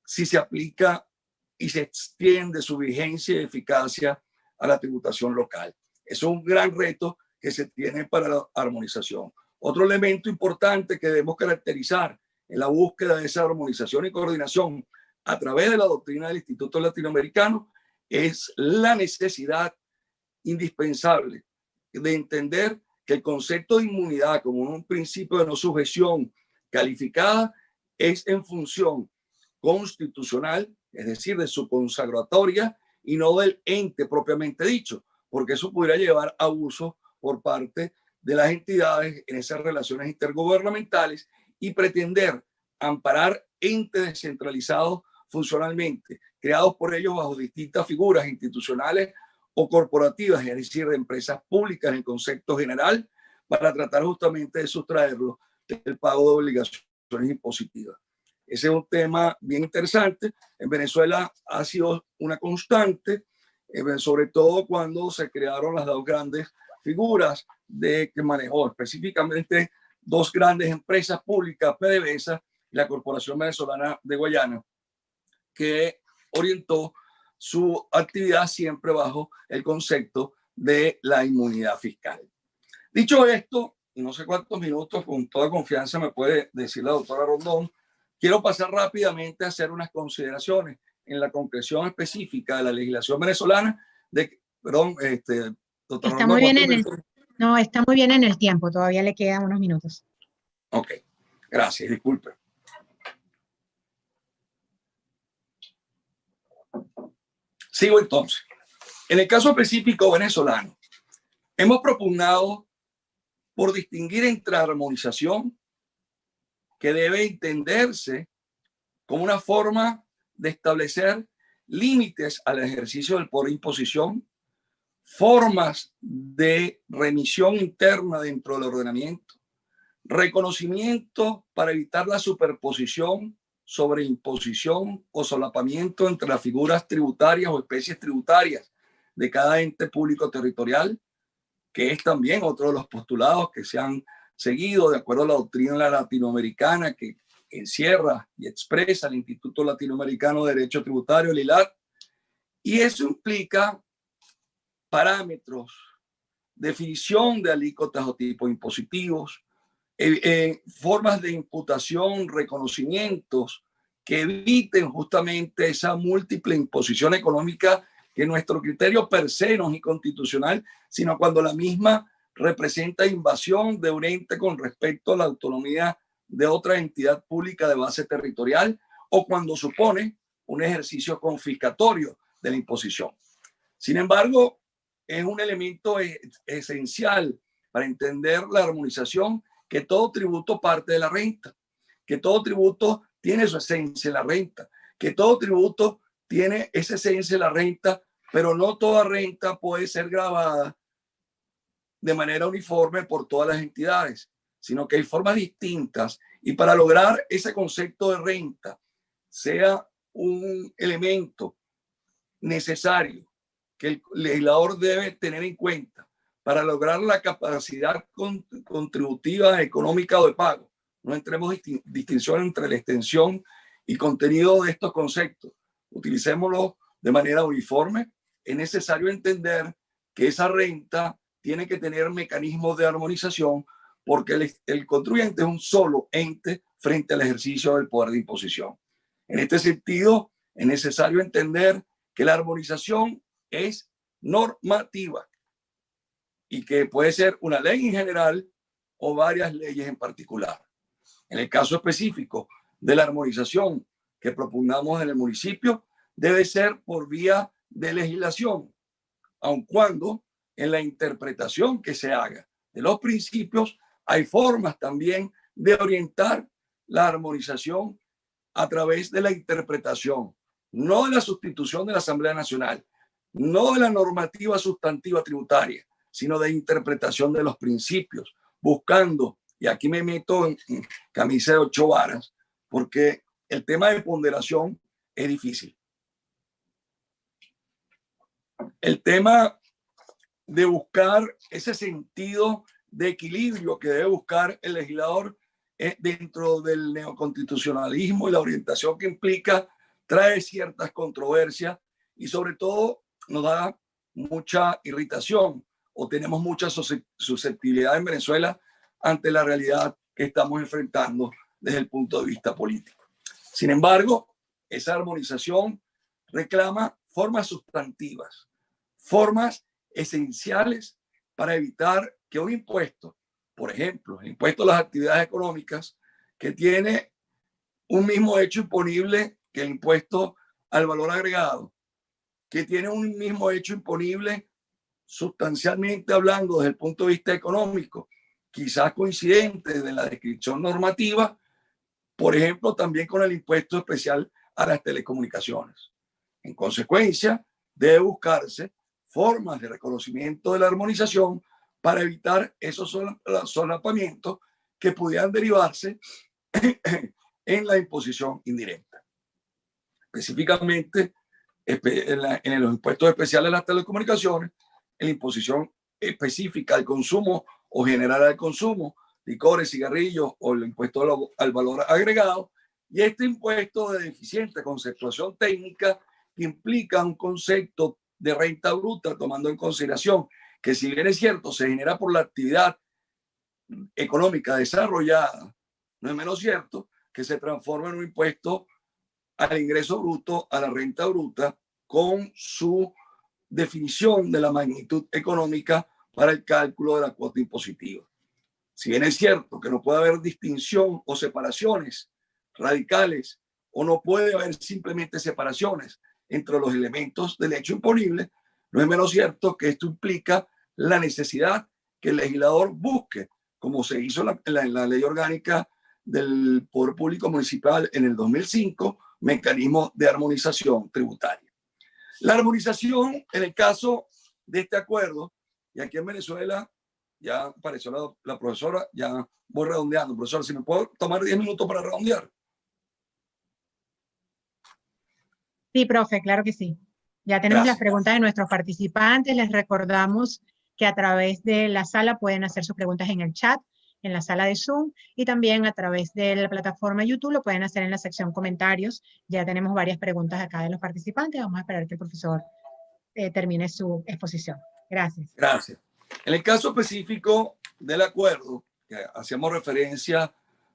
si se aplica y se extiende su vigencia y eficacia a la tributación local. Es un gran reto que se tiene para la armonización. Otro elemento importante que debemos caracterizar en la búsqueda de esa armonización y coordinación a través de la doctrina del Instituto Latinoamericano es la necesidad indispensable de entender que el concepto de inmunidad como un principio de no sujeción calificada es en función constitucional, es decir, de su consagratoria y no del ente propiamente dicho, porque eso pudiera llevar a abuso por parte de las entidades en esas relaciones intergubernamentales y pretender amparar entes descentralizados funcionalmente, creados por ellos bajo distintas figuras institucionales o corporativas, es decir, de empresas públicas en el concepto general, para tratar justamente de sustraerlos del pago de obligaciones impositivas. Ese es un tema bien interesante. En Venezuela ha sido una constante, sobre todo cuando se crearon las dos grandes figuras que manejó específicamente dos grandes empresas públicas, PDVSA y la Corporación Venezolana de Guayana, que orientó su actividad siempre bajo el concepto de la inmunidad fiscal. Dicho esto, no sé cuántos minutos, con toda confianza me puede decir la doctora Rondón, quiero pasar rápidamente a hacer unas consideraciones en la concreción específica de la legislación venezolana. Doctora está Rondón, muy bien está muy bien en el tiempo, todavía le quedan unos minutos. Ok, gracias, disculpe. Sigo entonces. En el caso específico venezolano, hemos propugnado por distinguir entre armonización, que debe entenderse como una forma de establecer límites al ejercicio del poder de imposición, formas de remisión interna dentro del ordenamiento, reconocimiento para evitar la superposición, sobreimposición o solapamiento entre las figuras tributarias o especies tributarias de cada ente público territorial, que es también otro de los postulados que se han seguido de acuerdo a la doctrina latinoamericana, que encierra y expresa el Instituto Latinoamericano de Derecho Tributario, el ILAT, y eso implica parámetros, definición de alícuotas o tipos impositivos, formas de imputación, reconocimientos que eviten justamente esa múltiple imposición económica que nuestro criterio per se no es inconstitucional, sino cuando la misma representa invasión de un ente con respecto a la autonomía de otra entidad pública de base territorial o cuando supone un ejercicio confiscatorio de la imposición. Sin embargo, es un elemento esencial para entender la armonización que todo tributo parte de la renta, que todo tributo tiene su esencia en la renta, que todo tributo tiene esa esencia en la renta, pero no toda renta puede ser grabada de manera uniforme por todas las entidades, sino que hay formas distintas y para lograr ese concepto de renta sea un elemento necesario que el legislador debe tener en cuenta para lograr la capacidad contributiva, económica o de pago. No entremos distinción entre la extensión y contenido de estos conceptos. Utilicémoslo de manera uniforme. Es necesario entender que esa renta tiene que tener mecanismos de armonización porque el contribuyente es un solo ente frente al ejercicio del poder de imposición. En este sentido, es necesario entender que la armonización es normativa y que puede ser una ley en general o varias leyes en particular. En el caso específico de la armonización que propugnamos en el municipio, debe ser por vía de legislación, aun cuando en la interpretación que se haga de los principios hay formas también de orientar la armonización a través de la interpretación, no de la sustitución de la Asamblea Nacional, no de la normativa sustantiva tributaria, sino de interpretación de los principios, buscando, y aquí me meto en camisa de 8 varas, porque el tema de ponderación es difícil. El tema de buscar ese sentido de equilibrio que debe buscar el legislador dentro del neoconstitucionalismo y la orientación que implica, trae ciertas controversias y sobre todo nos da mucha irritación o tenemos mucha susceptibilidad en Venezuela ante la realidad que estamos enfrentando desde el punto de vista político. Sin embargo, esa armonización reclama formas sustantivas, formas esenciales para evitar que un impuesto, por ejemplo, el impuesto a las actividades económicas, que tiene un mismo hecho imponible que el impuesto al valor agregado, que tiene un mismo hecho imponible sustancialmente hablando desde el punto de vista económico, quizás coincidente de la descripción normativa, por ejemplo, también con el impuesto especial a las telecomunicaciones. En consecuencia, debe buscarse formas de reconocimiento de la armonización para evitar esos solapamientos que pudieran derivarse en la imposición indirecta. Específicamente, en los impuestos especiales a las telecomunicaciones, en la imposición específica al consumo o general al consumo, licores, cigarrillos o el impuesto al valor agregado, y este impuesto de deficiente conceptuación técnica que implica un concepto de renta bruta, tomando en consideración que si bien es cierto, se genera por la actividad económica desarrollada, no es menos cierto que se transforma en un impuesto al ingreso bruto, a la renta bruta, con su definición de la magnitud económica para el cálculo de la cuota impositiva. Si bien es cierto que no puede haber distinción o separaciones radicales, o no puede haber simplemente separaciones entre los elementos del hecho imponible, no es menos cierto que esto implica la necesidad que el legislador busque, como se hizo en la ley orgánica del Poder Público Municipal en el 2005, mecanismos de armonización tributaria. La armonización, en el caso de este acuerdo, y aquí en Venezuela, ya apareció la profesora, ya voy redondeando. Profesora, si me puedo tomar 10 minutos para redondear. Sí, profe, claro que sí. Ya tenemos las preguntas de nuestros participantes. Les recordamos que a través de la sala pueden hacer sus preguntas en el chat. en la sala de Zoom y también a través de la plataforma YouTube lo pueden hacer en la sección comentarios. Ya tenemos varias preguntas acá de los participantes. Vamos a esperar que el profesor termine su exposición. Gracias. Gracias. En el caso específico del acuerdo, que hacíamos referencia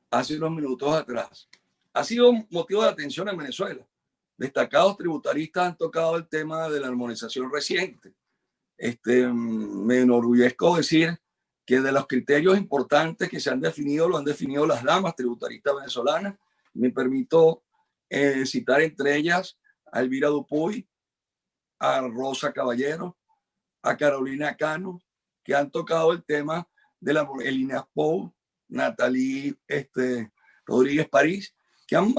hace unos minutos atrás, ha sido un motivo de atención en Venezuela. Destacados tributaristas han tocado el tema de la armonización reciente. Me enorgullezco decir que de los criterios importantes que se han definido, lo han definido las damas tributaristas venezolanas. Me permito citar entre ellas a Elvira Dupuy, a Rosa Caballero, a Carolina Cano, que han tocado el tema de la Elina Pou, Natalie Rodríguez París, que han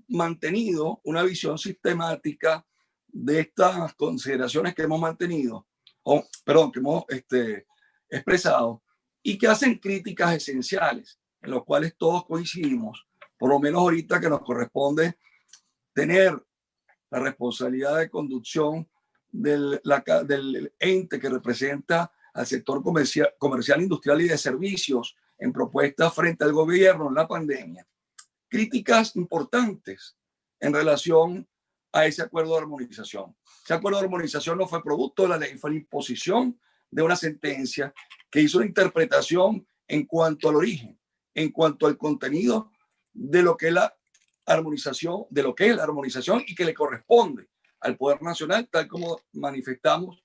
mantenido una visión sistemática de estas consideraciones que hemos mantenido, que hemos expresado, y que hacen críticas esenciales, en los cuales todos coincidimos, por lo menos ahorita que nos corresponde tener la responsabilidad de conducción del ente que representa al sector comercial, industrial y de servicios en propuestas frente al gobierno en la pandemia. Críticas importantes en relación a ese acuerdo de armonización. Ese acuerdo de armonización no fue producto de la ley, fue la imposición de una sentencia que hizo una interpretación en cuanto al origen, en cuanto al contenido de lo que es la armonización, y que le corresponde al Poder Nacional, tal como manifestamos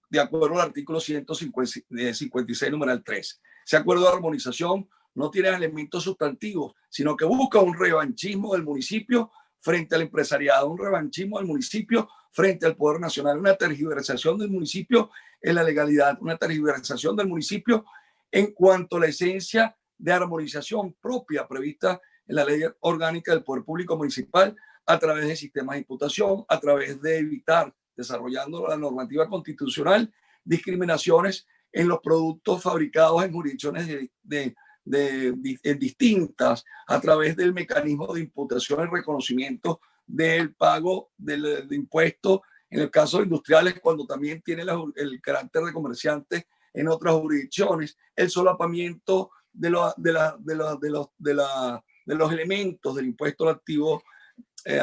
de acuerdo al artículo 156, numeral 3. Ese acuerdo de armonización no tiene elementos sustantivos, sino que busca un revanchismo del municipio frente al empresariado, un revanchismo del municipio frente al Poder Nacional, una tergiversación del municipio en la legalidad, una tergiversación del municipio en cuanto a la esencia de armonización propia prevista en la Ley Orgánica del Poder Público Municipal a través de sistemas de imputación, a través de evitar, desarrollando la normativa constitucional, discriminaciones en los productos fabricados en jurisdicciones distintas, a través del mecanismo de imputación y reconocimiento del pago del impuesto, en el caso de industriales, cuando también tiene el carácter de comerciante en otras jurisdicciones, el solapamiento de los elementos del impuesto al activo,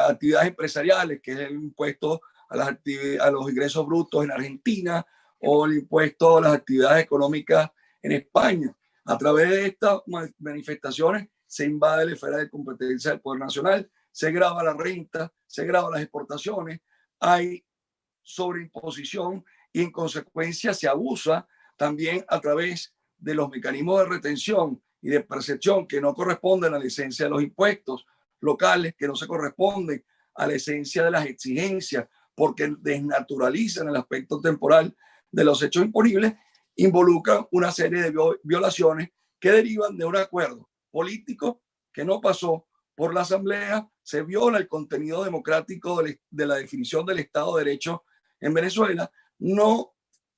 actividades empresariales, que es el impuesto a los ingresos brutos en Argentina o el impuesto a las actividades económicas en España. A través de estas manifestaciones se invade la esfera de competencia del Poder Nacional, se grava la renta, se grava las exportaciones, hay sobreimposición y en consecuencia se abusa también a través de los mecanismos de retención y de percepción que no corresponden a la esencia de los impuestos locales, que no se corresponden a la esencia de las exigencias, porque desnaturalizan el aspecto temporal de los hechos imponibles, involucran una serie de violaciones que derivan de un acuerdo político que no pasó por la Asamblea, se viola el contenido democrático de la definición del Estado de Derecho en Venezuela, no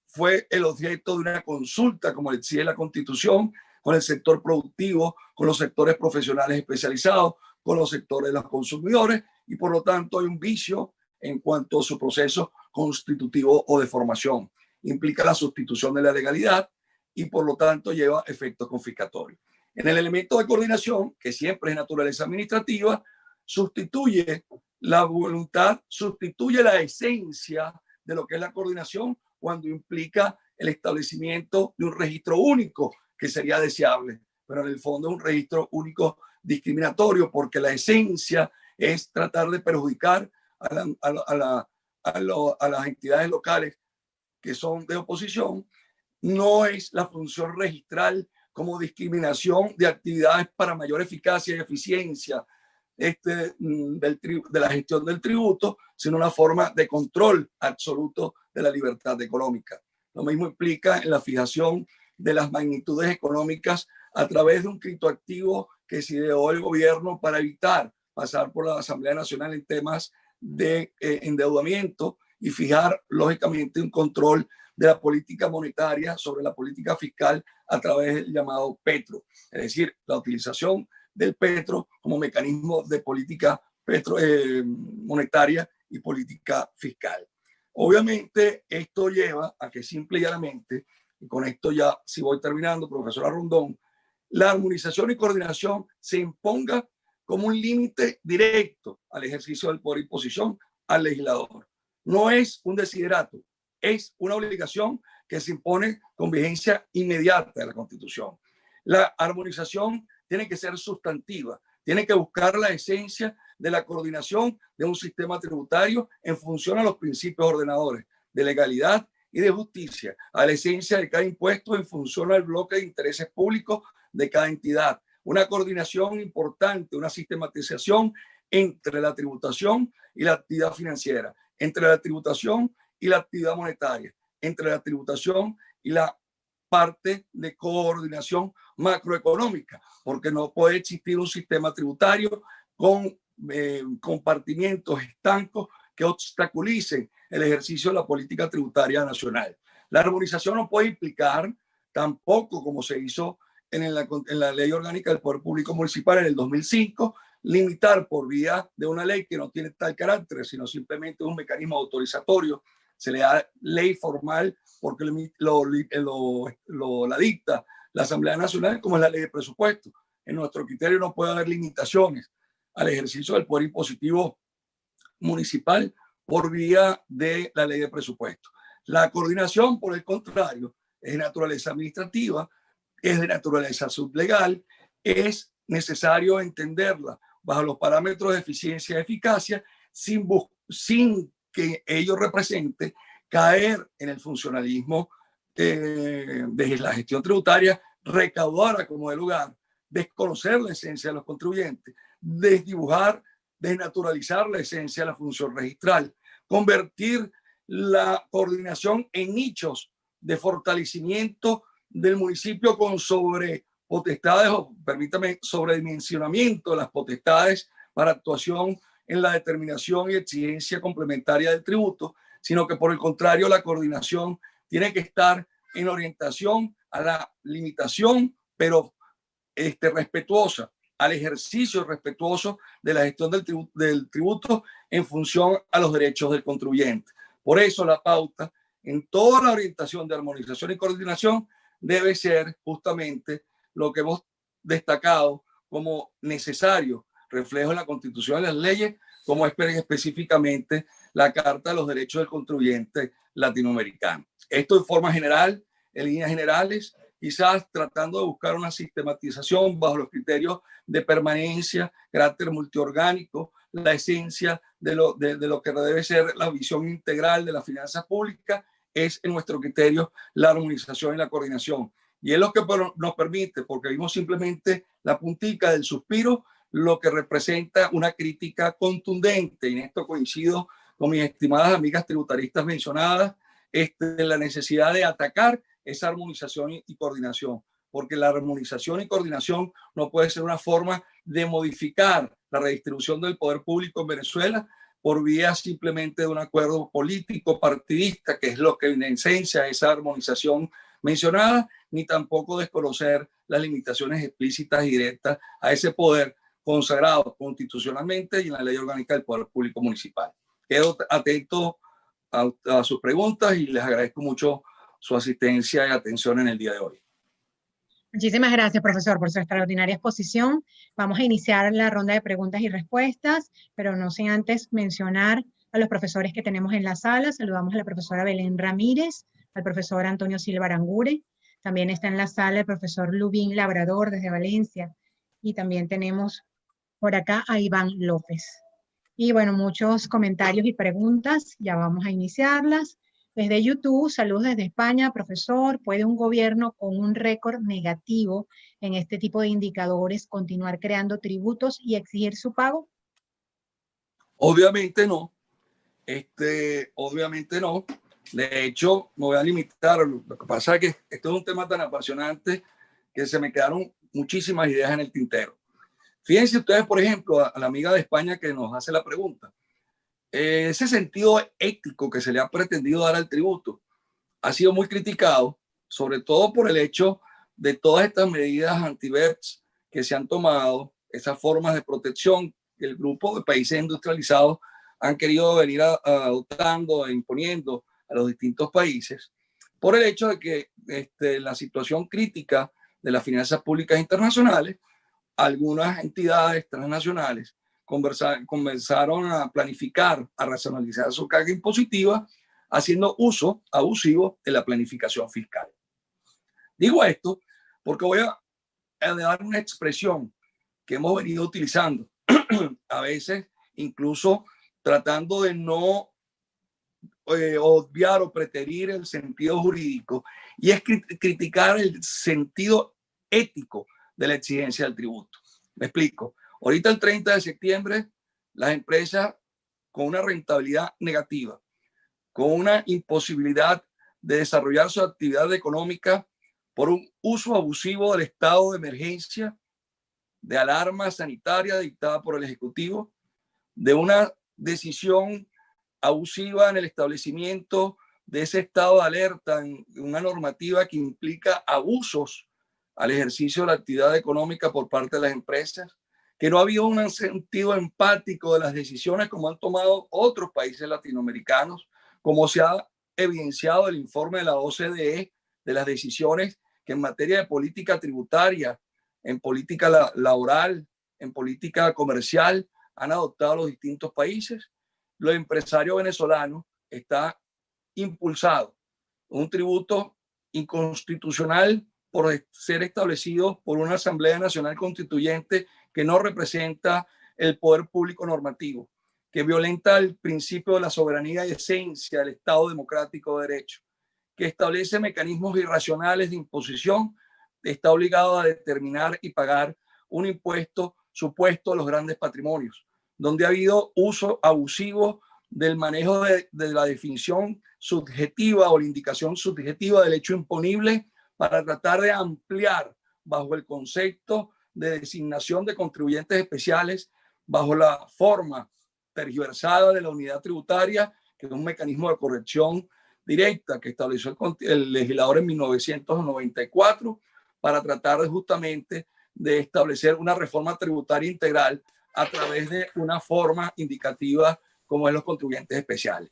fue el objeto de una consulta como exige la Constitución, con el sector productivo, con los sectores profesionales especializados, con los sectores de los consumidores, y por lo tanto hay un vicio en cuanto a su proceso constitutivo o de formación. Implica la sustitución de la legalidad y por lo tanto lleva efectos confiscatorios. En el elemento de coordinación, que siempre es naturaleza administrativa, sustituye la voluntad, sustituye la esencia de lo que es la coordinación cuando implica el establecimiento de un registro único, que sería deseable, pero en el fondo es un registro único discriminatorio, porque la esencia es tratar de perjudicar a las entidades locales que son de oposición. No es la función registral como discriminación de actividades para mayor eficacia y eficiencia de la gestión del tributo, sino una forma de control absoluto de la libertad económica. Lo mismo implica en la fijación de las magnitudes económicas a través de un criptoactivo que se ideó el gobierno para evitar pasar por la Asamblea Nacional en temas de endeudamiento y fijar, lógicamente, un control de la política monetaria sobre la política fiscal a través del llamado petro, es decir, la utilización del petro como mecanismo de política monetaria y política fiscal. Obviamente, esto lleva a que simple y llanamente, y con esto ya, si voy terminando, profesora Rondón, la armonización y coordinación se imponga como un límite directo al ejercicio del poder de imposición al legislador. No es un desiderato, es una obligación que se impone con vigencia inmediata de la Constitución. La armonización tiene que ser sustantiva, tiene que buscar la esencia de la coordinación de un sistema tributario en función a los principios ordenadores de legalidad y de justicia, a la esencia de cada impuesto en función al bloque de intereses públicos de cada entidad. Una coordinación importante, una sistematización entre la tributación y la actividad financiera, entre la tributación y la actividad monetaria, entre la tributación y la parte de coordinación macroeconómica, porque no puede existir un sistema tributario con compartimientos estancos que obstaculicen el ejercicio de la política tributaria nacional. La armonización no puede implicar tampoco, como se hizo en la Ley Orgánica del Poder Público Municipal en el 2005, limitar por vía de una ley que no tiene tal carácter, sino simplemente un mecanismo autorizatorio. Se le da ley formal porque la dicta la Asamblea Nacional, como es la ley de presupuesto. En nuestro criterio no puede haber limitaciones al ejercicio del poder impositivo municipal por vía de la ley de presupuesto. La coordinación, por el contrario, es de naturaleza administrativa, es de naturaleza sublegal, es necesario entenderla bajo los parámetros de eficiencia y eficacia sin que ello represente caer en el funcionalismo de la gestión tributaria, recaudar como de lugar, desconocer la esencia de los contribuyentes, desdibujar, desnaturalizar la esencia de la función registral, convertir la coordinación en nichos de fortalecimiento del municipio con sobrepotestades, o permítame, sobredimensionamiento de las potestades para actuación en la determinación y exigencia complementaria del tributo, sino que por el contrario la coordinación tiene que estar en orientación a la limitación, pero respetuosa, al ejercicio respetuoso de la gestión del tributo en función a los derechos del contribuyente. Por eso la pauta en toda la orientación de armonización y coordinación debe ser justamente lo que hemos destacado como necesario reflejo en la Constitución y las leyes, como es específicamente la Carta de los Derechos del Contribuyente Latinoamericano. Esto en forma general, en líneas generales, quizás tratando de buscar una sistematización bajo los criterios de permanencia, carácter multiorgánico, la esencia de lo que debe ser la visión integral de las finanzas públicas, es en nuestro criterio la armonización y la coordinación. Y es lo que nos permite, porque vimos simplemente la puntica del suspiro, lo que representa una crítica contundente, y en esto coincido con mis estimadas amigas tributaristas mencionadas, la necesidad de atacar esa armonización y coordinación, porque la armonización y coordinación no puede ser una forma de modificar la redistribución del poder público en Venezuela por vía simplemente de un acuerdo político partidista, que es lo que en esencia esa armonización mencionada, ni tampoco desconocer las limitaciones explícitas y directas a ese poder consagrado constitucionalmente y en la Ley Orgánica del Poder Público Municipal. Quedo atento a sus preguntas y les agradezco mucho su asistencia y atención en el día de hoy. Muchísimas gracias, profesor, por su extraordinaria exposición. Vamos a iniciar la ronda de preguntas y respuestas, pero no sin antes mencionar a los profesores que tenemos en la sala. Saludamos a la profesora Belén Ramírez, al profesor Antonio Silva Arangure. También está en la sala el profesor Lubín Labrador desde Valencia. Y también tenemos por acá a Iván López. Y bueno, muchos comentarios y preguntas. Ya vamos a iniciarlas. Desde YouTube, saludos desde España, profesor. ¿Puede un gobierno con un récord negativo en este tipo de indicadores continuar creando tributos y exigir su pago? Obviamente no. Obviamente no. De hecho, me voy a limitar. Lo que pasa es que esto es un tema tan apasionante que se me quedaron muchísimas ideas en el tintero. Fíjense ustedes, por ejemplo, a la amiga de España que nos hace la pregunta. Ese sentido ético que se le ha pretendido dar al tributo ha sido muy criticado, sobre todo por el hecho de todas estas medidas anti-BEPS que se han tomado, esas formas de protección que el grupo de países industrializados han querido venir adoptando e imponiendo a los distintos países, por el hecho de que la situación crítica de las finanzas públicas internacionales, algunas entidades transnacionales comenzaron a planificar, a racionalizar su carga impositiva, haciendo uso abusivo de la planificación fiscal. Digo esto porque voy a dar una expresión que hemos venido utilizando, a veces incluso tratando de no obviar o preterir el sentido jurídico, y es criticar el sentido ético de la exigencia del tributo. Me explico. Ahorita el 30 de septiembre, las empresas con una rentabilidad negativa, con una imposibilidad de desarrollar su actividad económica por un uso abusivo del estado de emergencia, de alarma sanitaria dictada por el Ejecutivo, de una decisión abusiva en el establecimiento de ese estado de alerta, en una normativa que implica abusos al ejercicio de la actividad económica por parte de las empresas, que no había un sentido empático de las decisiones como han tomado otros países latinoamericanos, como se ha evidenciado el informe de la OCDE de las decisiones que en materia de política tributaria, en política laboral, en política comercial han adoptado los distintos países. Los empresarios venezolanos está impulsado un tributo inconstitucional por ser establecido por una Asamblea Nacional Constituyente que no representa el poder público normativo, que violenta el principio de la soberanía y esencia del Estado democrático de derecho, que establece mecanismos irracionales de imposición, está obligado a determinar y pagar un impuesto supuesto a los grandes patrimonios, donde ha habido uso abusivo del manejo de la definición subjetiva o la indicación subjetiva del hecho imponible para tratar de ampliar bajo el concepto de designación de contribuyentes especiales, bajo la forma tergiversada de la unidad tributaria, que es un mecanismo de corrección directa que estableció el legislador en 1994 para tratar justamente de establecer una reforma tributaria integral a través de una forma indicativa como es los contribuyentes especiales.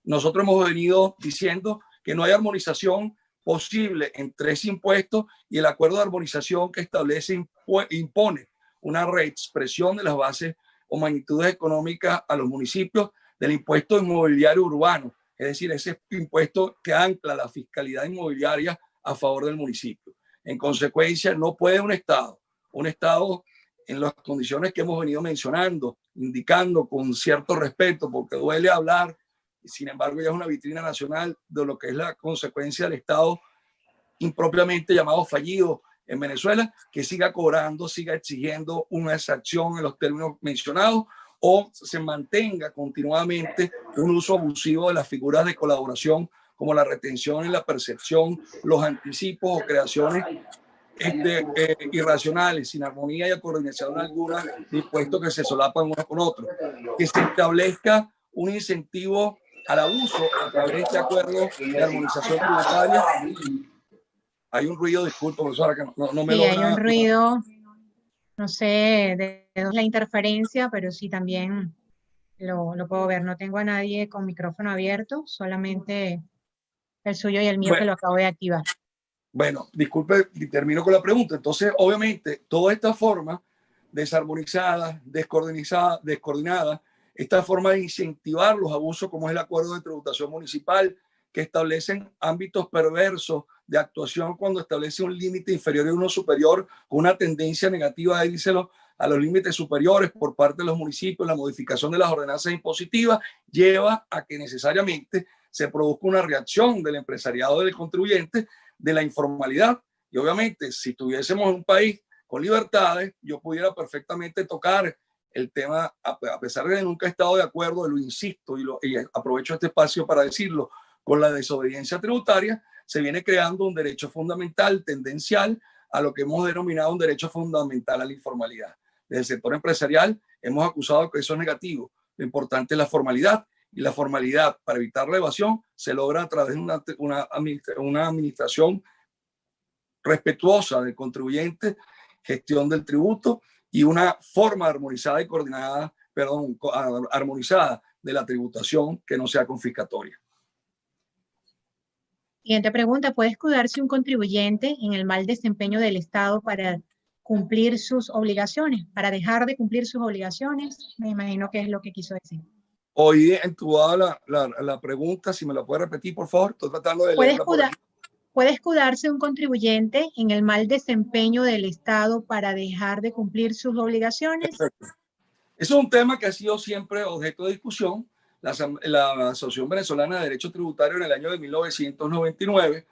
Nosotros hemos venido diciendo que no hay armonización posible entre ese impuesto y el acuerdo de armonización que establece, impone una reexpresión de las bases o magnitudes económicas a los municipios del impuesto inmobiliario urbano, es decir, ese impuesto que ancla la fiscalidad inmobiliaria a favor del municipio. En consecuencia, no puede un Estado en las condiciones que hemos venido mencionando, indicando con cierto respeto, porque duele hablar, y sin embargo ya es una vitrina nacional de lo que es la consecuencia del Estado impropiamente llamado fallido en Venezuela, que siga cobrando, siga exigiendo una exacción en los términos mencionados, o se mantenga continuamente un uso abusivo de las figuras de colaboración como la retención y la percepción, los anticipos o creaciones irracionales, sin armonía y coordinación alguna, de impuestos que se solapan uno con otro. Que se establezca un incentivo al abuso a través de este acuerdo de armonización tributaria. Hay un ruido, disculpa, profesora, que no me logra. Sí, hay un ruido, no sé de dónde es la interferencia, pero sí también lo puedo ver. No tengo a nadie con micrófono abierto, solamente el suyo y el mío que lo acabo de activar. Bueno, disculpe, y termino con la pregunta. Entonces, obviamente, toda esta forma desarmonizada, descoordinada, esta forma de incentivar los abusos, como es el acuerdo de tributación municipal, que establecen ámbitos perversos de actuación cuando establece un límite inferior y uno superior, con una tendencia negativa a díselo a los límites superiores por parte de los municipios, la modificación de las ordenanzas impositivas, lleva a que necesariamente se produzca una reacción del empresariado del contribuyente de la informalidad. Y obviamente, si tuviésemos un país con libertades, yo pudiera perfectamente tocar el tema, a pesar de que nunca he estado de acuerdo, lo insisto y aprovecho este espacio para decirlo, con la desobediencia tributaria, se viene creando un derecho fundamental, tendencial, a lo que hemos denominado un derecho fundamental a la informalidad. Desde el sector empresarial hemos acusado que eso es negativo. Lo importante es la formalidad, y la formalidad para evitar la evasión se logra a través de una administración respetuosa del contribuyente, gestión del tributo y una forma armonizada y coordinada, armonizada de la tributación que no sea confiscatoria. Siguiente pregunta, ¿puede escudarse un contribuyente en el mal desempeño del Estado para cumplir sus obligaciones, para dejar de cumplir sus obligaciones? Me imagino que es lo que quiso decir. Oí entubada la pregunta, si me la puede repetir, por favor. Estoy tratando de leerla por aquí. ¿Puede escudarse un contribuyente en el mal desempeño del Estado para dejar de cumplir sus obligaciones? Perfecto. Eso es un tema que ha sido siempre objeto de discusión. La Asociación Venezolana de Derecho Tributario en el año de 1999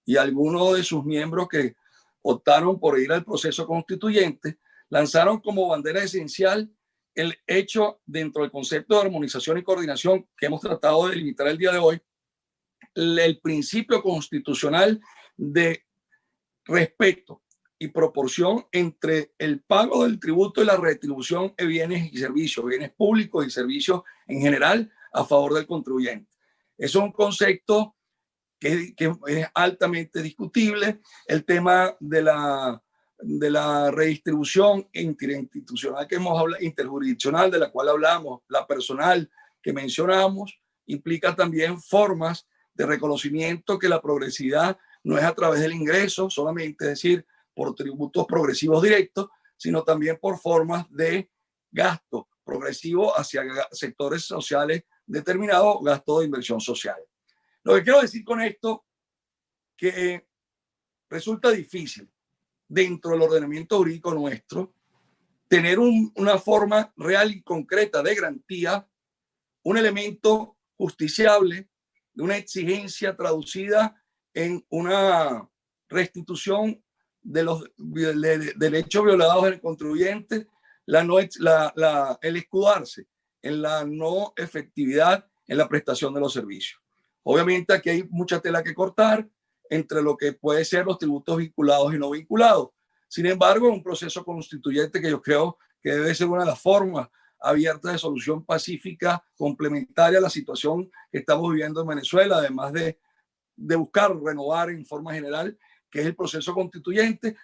y algunos de sus miembros que optaron por ir al proceso constituyente lanzaron como bandera esencial el hecho dentro del concepto de armonización y coordinación que hemos tratado de delimitar el día de hoy, el principio constitucional de respeto y proporción entre el pago del tributo y la retribución de bienes y servicios, bienes públicos y servicios en general a favor del contribuyente. Eso es un concepto que es altamente discutible. El tema de la redistribución interinstitucional que hemos hablado, interjurisdiccional de la cual hablamos, la personal que mencionamos, implica también formas de reconocimiento que la progresividad no es a través del ingreso solamente, es decir, por tributos progresivos directos, sino también por formas de gasto progresivo hacia sectores sociales determinados, gasto de inversión social. Lo que quiero decir con esto, que resulta difícil dentro del ordenamiento jurídico nuestro tener una forma real y concreta de garantía, un elemento justiciable, de una exigencia traducida en una restitución de los derechos violados del contribuyente, el escudarse en la no efectividad en la prestación de los servicios. Obviamente aquí hay mucha tela que cortar entre lo que puede ser los tributos vinculados y no vinculados. Sin embargo, es un proceso constituyente que yo creo que debe ser una de las formas abiertas de solución pacífica complementaria a la situación que estamos viviendo en Venezuela, además de buscar renovar en forma general, que es el proceso constituyente.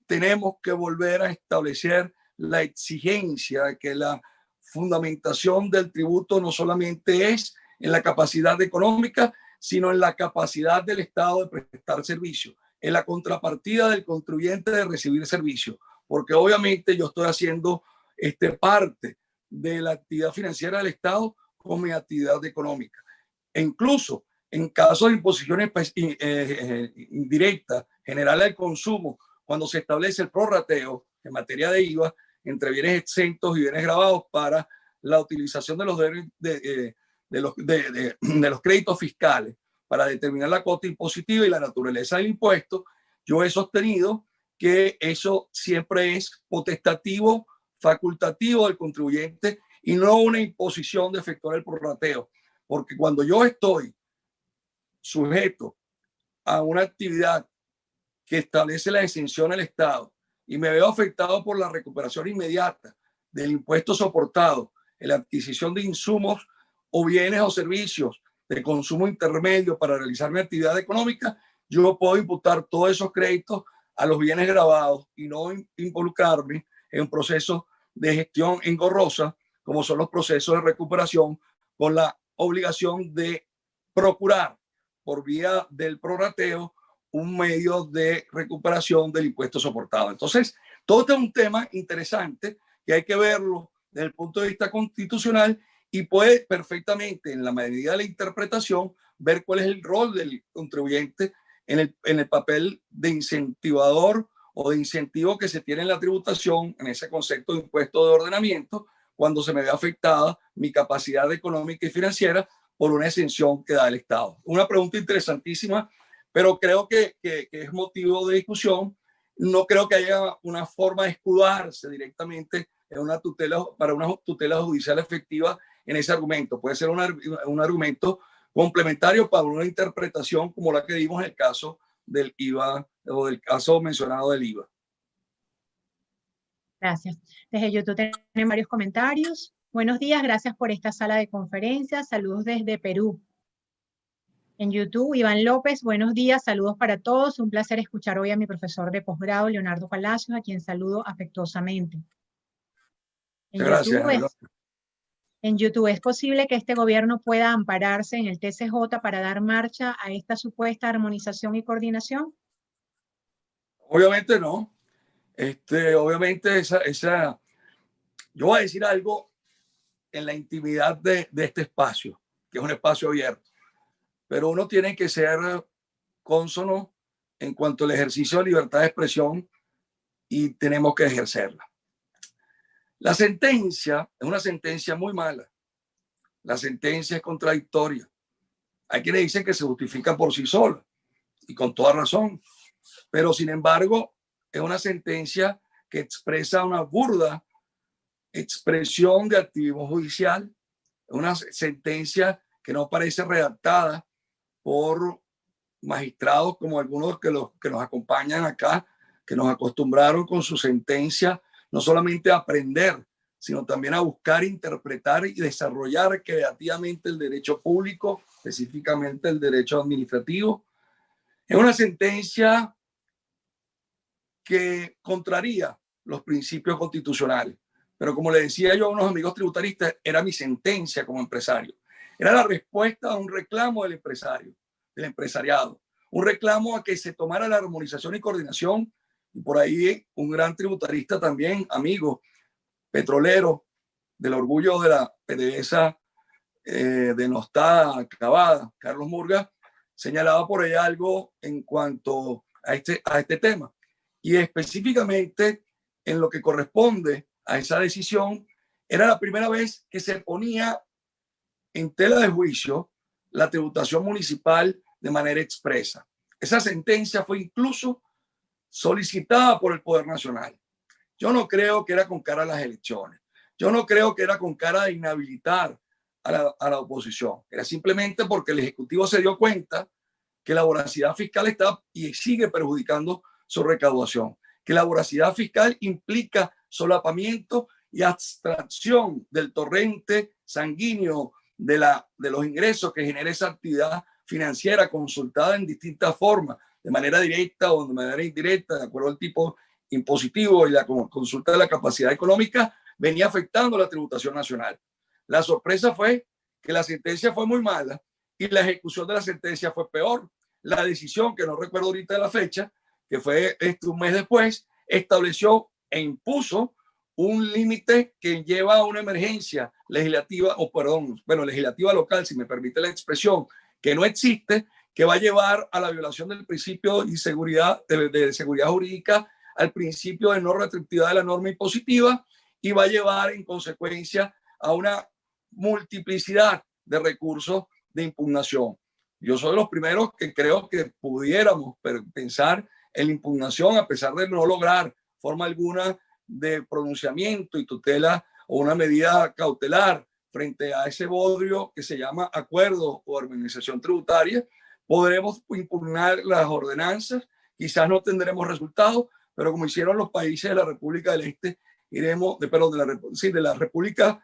Tenemos que volver a establecer la exigencia de que la fundamentación del tributo no solamente es en la capacidad económica, sino en la capacidad del Estado de prestar servicio, en la contrapartida del contribuyente de recibir servicio, porque obviamente yo estoy haciendo parte de la actividad financiera del Estado con mi actividad económica. E incluso en casos de imposiciones indirectas, generales al consumo, cuando se establece el prorrateo en materia de IVA entre bienes exentos y bienes gravados para la utilización de los créditos fiscales para determinar la cuota impositiva y la naturaleza del impuesto, yo he sostenido que eso siempre es potestativo, facultativo del contribuyente y no una imposición de efectuar el prorrateo. Porque cuando yo estoy sujeto a una actividad que establece la exención del Estado y me veo afectado por la recuperación inmediata del impuesto soportado en la adquisición de insumos o bienes o servicios de consumo intermedio para realizar mi actividad económica, yo puedo imputar todos esos créditos a los bienes gravados y no involucrarme en un proceso de gestión engorrosa, como son los procesos de recuperación, con la obligación de procurar por vía del prorrateo un medio de recuperación del impuesto soportado. Entonces, todo este es un tema interesante que hay que verlo desde el punto de vista constitucional y puede perfectamente, en la medida de la interpretación, ver cuál es el rol del contribuyente en el papel de incentivador o de incentivo que se tiene en la tributación, en ese concepto de impuesto de ordenamiento, cuando se me ve afectada mi capacidad económica y financiera por una exención que da el Estado. Una pregunta interesantísima, pero creo que es motivo de discusión. No creo que haya una forma de escudarse directamente en una tutela, para una tutela judicial efectiva en ese argumento. Puede ser un argumento complementario para una interpretación como la que dimos en el caso del IVA o del caso mencionado del IVA. Gracias. Desde YouTube tenemos varios comentarios. Buenos días, gracias por esta sala de conferencias. Saludos desde Perú. En YouTube, Iván López, buenos días, saludos para todos. Un placer escuchar hoy a mi profesor de posgrado, Leonardo Palacios, a quien saludo afectuosamente. En Gracias. en YouTube. ¿Es posible que este gobierno pueda ampararse en el TCJ para dar marcha a esta supuesta armonización y coordinación? Obviamente no. Obviamente yo voy a decir algo en la intimidad de este espacio, que es un espacio abierto, pero uno tiene que ser cónsono en cuanto al ejercicio de libertad de expresión y tenemos que ejercerla. La sentencia es una sentencia muy mala. La sentencia es contradictoria. Hay quienes dicen que se justifica por sí sola y con toda razón, pero sin embargo es una sentencia que expresa una burda expresión de activismo judicial, es una sentencia que no parece redactada por magistrados como algunos que nos acompañan acá, que nos acostumbraron con su sentencia no solamente a aprender, sino también a buscar, interpretar y desarrollar creativamente el derecho público, específicamente el derecho administrativo. Es una sentencia que contraría los principios constitucionales. Pero como le decía yo a unos amigos tributaristas, era mi sentencia como empresario. Era la respuesta a un reclamo del empresario, del empresariado. Un reclamo a que se tomara la armonización y coordinación. Y por ahí un gran tributarista también, amigo, petrolero, del orgullo de la PDVSA denostada, acabada, Carlos Murga, señalaba por ahí algo en cuanto a este tema. Y específicamente en lo que corresponde a esa decisión, era la primera vez que se ponía en tela de juicio la tributación municipal de manera expresa. Esa sentencia fue incluso solicitada por el Poder Nacional. Yo no creo que era con cara a las elecciones. Yo no creo que era con cara de inhabilitar a la oposición. Era simplemente porque el Ejecutivo se dio cuenta que la voracidad fiscal está y sigue perjudicando su recaudación, que la voracidad fiscal implica solapamiento y abstracción del torrente sanguíneo de los ingresos que genera esa actividad financiera consultada en distintas formas, de manera directa o de manera indirecta, de acuerdo al tipo impositivo y la consulta de la capacidad económica, venía afectando la tributación nacional. La sorpresa fue que la sentencia fue muy mala y la ejecución de la sentencia fue peor. La decisión, que no recuerdo ahorita de la fecha, que fue un mes después, estableció e impuso un límite que lleva a una emergencia legislativa, legislativa local, si me permite la expresión, que no existe, que va a llevar a la violación del principio de seguridad jurídica, al principio de no retroactividad de la norma impositiva, y va a llevar en consecuencia a una multiplicidad de recursos de impugnación. Yo soy de los primeros que creo que pudiéramos pensar en la impugnación, a pesar de no lograr forma alguna de pronunciamiento y tutela o una medida cautelar frente a ese bodrio que se llama acuerdo o armonización tributaria. Podremos impugnar las ordenanzas, quizás no tendremos resultados, pero como hicieron los países de la República del Este, de la República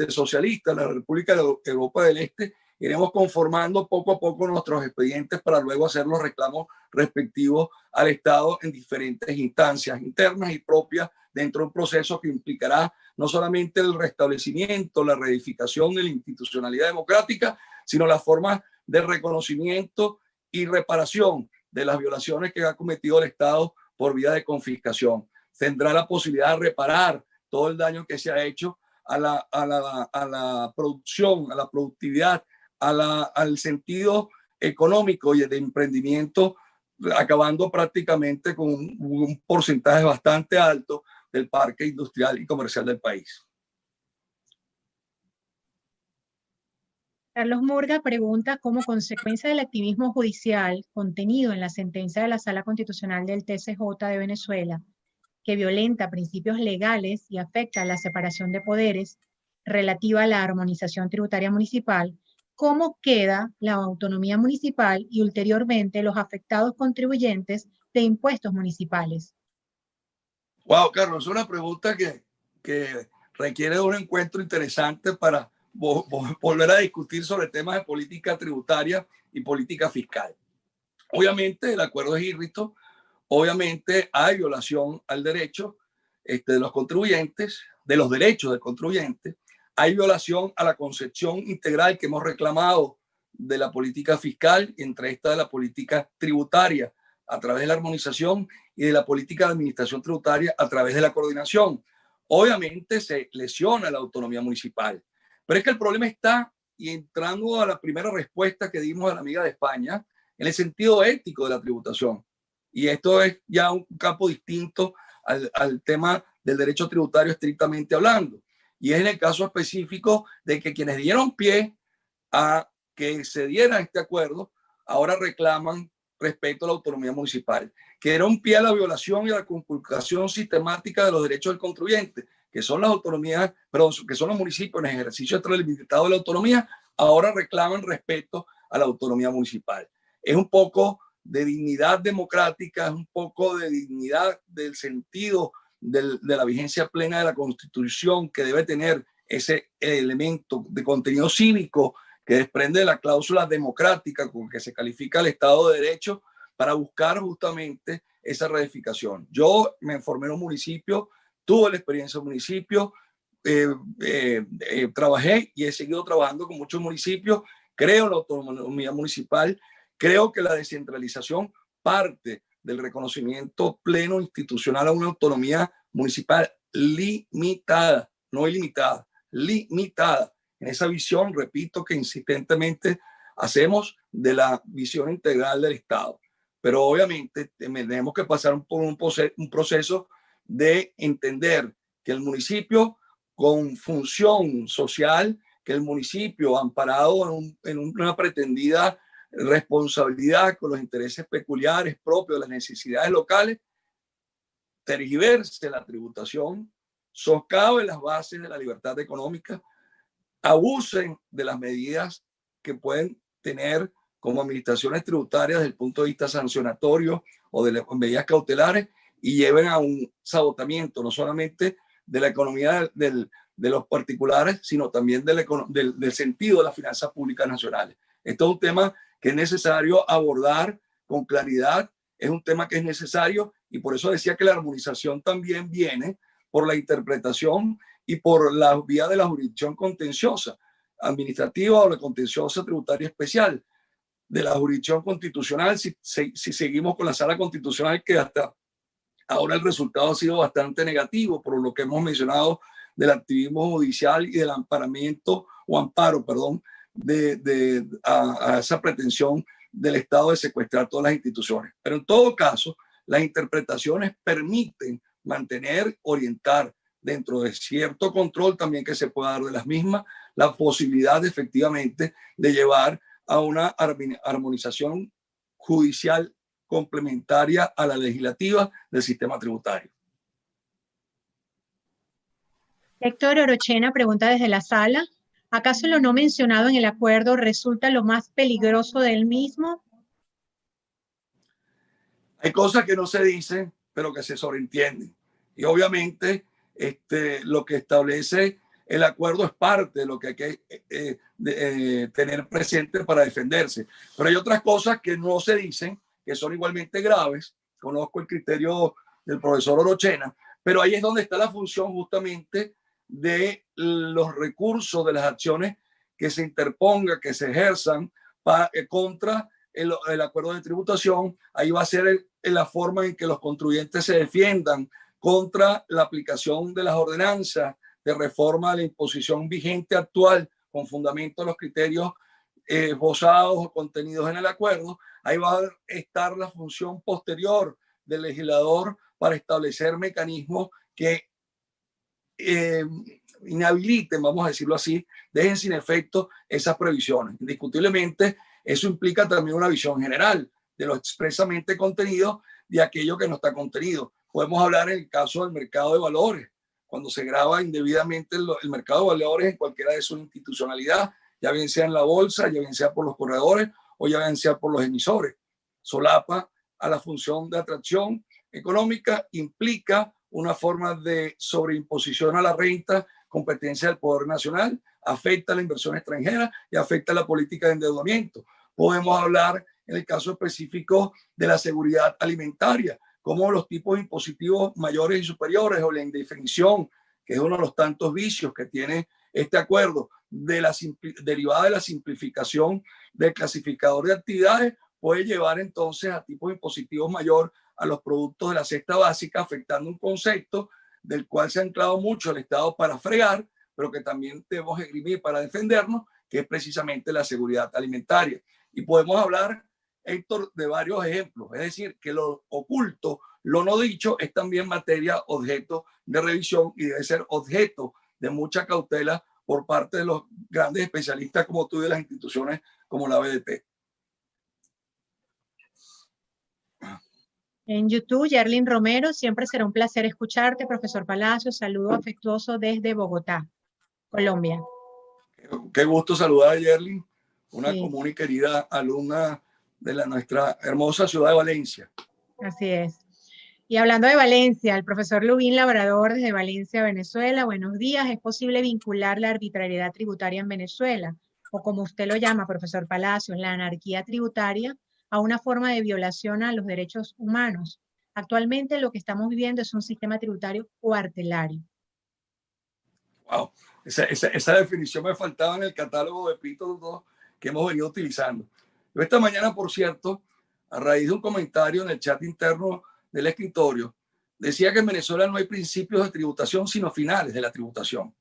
socialista, la República de Europa del Este, iremos conformando poco a poco nuestros expedientes para luego hacer los reclamos respectivos al Estado en diferentes instancias internas y propias dentro de un proceso que implicará no solamente el restablecimiento, la reedificación de la institucionalidad democrática, sino las formas de reconocimiento y reparación de las violaciones que ha cometido el Estado por vía de confiscación. Tendrá la posibilidad de reparar todo el daño que se ha hecho a la producción, a la productividad, al sentido económico y de emprendimiento, acabando prácticamente con un porcentaje bastante alto del parque industrial y comercial del país. Carlos Murga pregunta, como consecuencia del activismo judicial contenido en la sentencia de la Sala Constitucional del TCJ de Venezuela, que violenta principios legales y afecta la separación de poderes relativa a la armonización tributaria municipal, ¿cómo queda la autonomía municipal y ulteriormente los afectados contribuyentes de impuestos municipales? Wow, Carlos, es una pregunta que requiere de un encuentro interesante para volver a discutir sobre temas de política tributaria y política fiscal. Obviamente el acuerdo es írrito, obviamente hay violación al derecho de los contribuyentes, de los derechos del contribuyente, Hay violación a la concepción integral que hemos reclamado de la política fiscal, entre esta de la política tributaria a través de la armonización y de la política de administración tributaria a través de la coordinación. Obviamente se lesiona la autonomía municipal, pero es que el problema está, y entrando a la primera respuesta que dimos a la amiga de España, en el sentido ético de la tributación. Y esto es ya un campo distinto al tema del derecho tributario estrictamente hablando. Y es en el caso específico de que quienes dieron pie a que se diera este acuerdo, ahora reclaman respecto a la autonomía municipal, que era un pie a la violación y a la conculcación sistemática de los derechos del contribuyente, que son las autonomías, perdón, que son los municipios en ejercicio extralimitado de la autonomía, ahora reclaman respecto a la autonomía municipal. Es un poco de dignidad democrática, es un poco de dignidad del sentido de la vigencia plena de la Constitución, que debe tener ese elemento de contenido cívico que desprende de la cláusula democrática con que se califica el Estado de Derecho, para buscar justamente esa reedificación. Yo me formé en un municipio, tuve la experiencia en un municipio, trabajé y he seguido trabajando con muchos municipios, creo en la autonomía municipal, creo que la descentralización parte del reconocimiento pleno institucional a una autonomía municipal limitada, no ilimitada, limitada. En esa visión, repito, que insistentemente hacemos de la visión integral del Estado. Pero obviamente tenemos que pasar por un proceso de entender que el municipio con función social, que el municipio amparado en una pretendida responsabilidad con los intereses peculiares propios de las necesidades locales, tergiverse la tributación, socave las bases de la libertad económica, abusen de las medidas que pueden tener como administraciones tributarias desde el punto de vista sancionatorio o de las medidas cautelares, y lleven a un sabotamiento no solamente de la economía de los particulares, sino también del sentido de las finanzas públicas nacionales. Esto es un tema que es necesario abordar con claridad, es un tema que es necesario, y por eso decía que la armonización también viene por la interpretación y por la vía de la jurisdicción contenciosa administrativa o la contenciosa tributaria especial, de la jurisdicción constitucional, si seguimos con la sala constitucional, que hasta ahora el resultado ha sido bastante negativo por lo que hemos mencionado del activismo judicial y del amparamiento o amparo, perdón, a esa pretensión del Estado de secuestrar todas las instituciones. Pero en todo caso, las interpretaciones permiten mantener, orientar dentro de cierto control también que se pueda dar de las mismas, la posibilidad de, efectivamente, de llevar a una armonización judicial complementaria a la legislativa del sistema tributario. Héctor Orochena pregunta desde la sala: ¿acaso lo no mencionado en el acuerdo resulta lo más peligroso del mismo? Hay cosas que no se dicen, pero que se sobreentienden. Y obviamente lo que establece el acuerdo es parte de lo que hay que tener presente para defenderse. Pero hay otras cosas que no se dicen, que son igualmente graves. Conozco el criterio del profesor Orochena, pero ahí es donde está la función justamente de los recursos, de las acciones que se interpongan, que se ejerzan contra el acuerdo de tributación. Ahí va a ser la forma en que los contribuyentes se defiendan contra la aplicación de las ordenanzas de reforma de la imposición vigente actual con fundamento en los criterios esbozados o contenidos en el acuerdo. Ahí va a estar la función posterior del legislador para establecer mecanismos que inhabiliten, vamos a decirlo así, dejen sin efecto esas previsiones. Indiscutiblemente, eso implica también una visión general de lo expresamente contenido de aquello que no está contenido. Podemos hablar en el caso del mercado de valores, cuando se grava indebidamente el mercado de valores en cualquiera de su institucionalidad, ya bien sea en la bolsa, ya bien sea por los corredores o ya bien sea por los emisores. Solapa a la función de atracción económica, implica una forma de sobreimposición a la renta, competencia del poder nacional, afecta a la inversión extranjera y afecta a la política de endeudamiento. Podemos hablar en el caso específico de la seguridad alimentaria, como los tipos impositivos mayores y superiores o la indefinición, que es uno de los tantos vicios que tiene Este acuerdo derivada de la simplificación del clasificador de actividades puede llevar entonces a tipos impositivos mayor a los productos de la cesta básica, afectando un concepto del cual se ha anclado mucho el Estado para fregar, pero que también debemos esgrimir para defendernos, que es precisamente la seguridad alimentaria. Y podemos hablar, Héctor, de varios ejemplos, es decir, que lo oculto, lo no dicho, es también materia objeto de revisión y debe ser objeto de mucha cautela por parte de los grandes especialistas como tú y de las instituciones como la BDP. En YouTube, Yerlin Romero, siempre será un placer escucharte, profesor Palacios. Saludo afectuoso desde Bogotá, Colombia. Qué gusto saludar a Yerlin, una Sí. común y querida alumna de nuestra hermosa ciudad de Valencia. Así es. Y hablando de Valencia, el profesor Lubín Labrador desde Valencia, Venezuela. Buenos días. ¿Es posible vincular la arbitrariedad tributaria en Venezuela, o como usted lo llama, profesor Palacios, la anarquía tributaria, a una forma de violación a los derechos humanos? Actualmente lo que estamos viviendo es un sistema tributario cuartelario. Wow, esa definición me faltaba en el catálogo de epítetos que hemos venido utilizando. Yo esta mañana, por cierto, a raíz de un comentario en el chat interno del escritorio, decía que en Venezuela no hay principios de tributación sino finales de la tributación,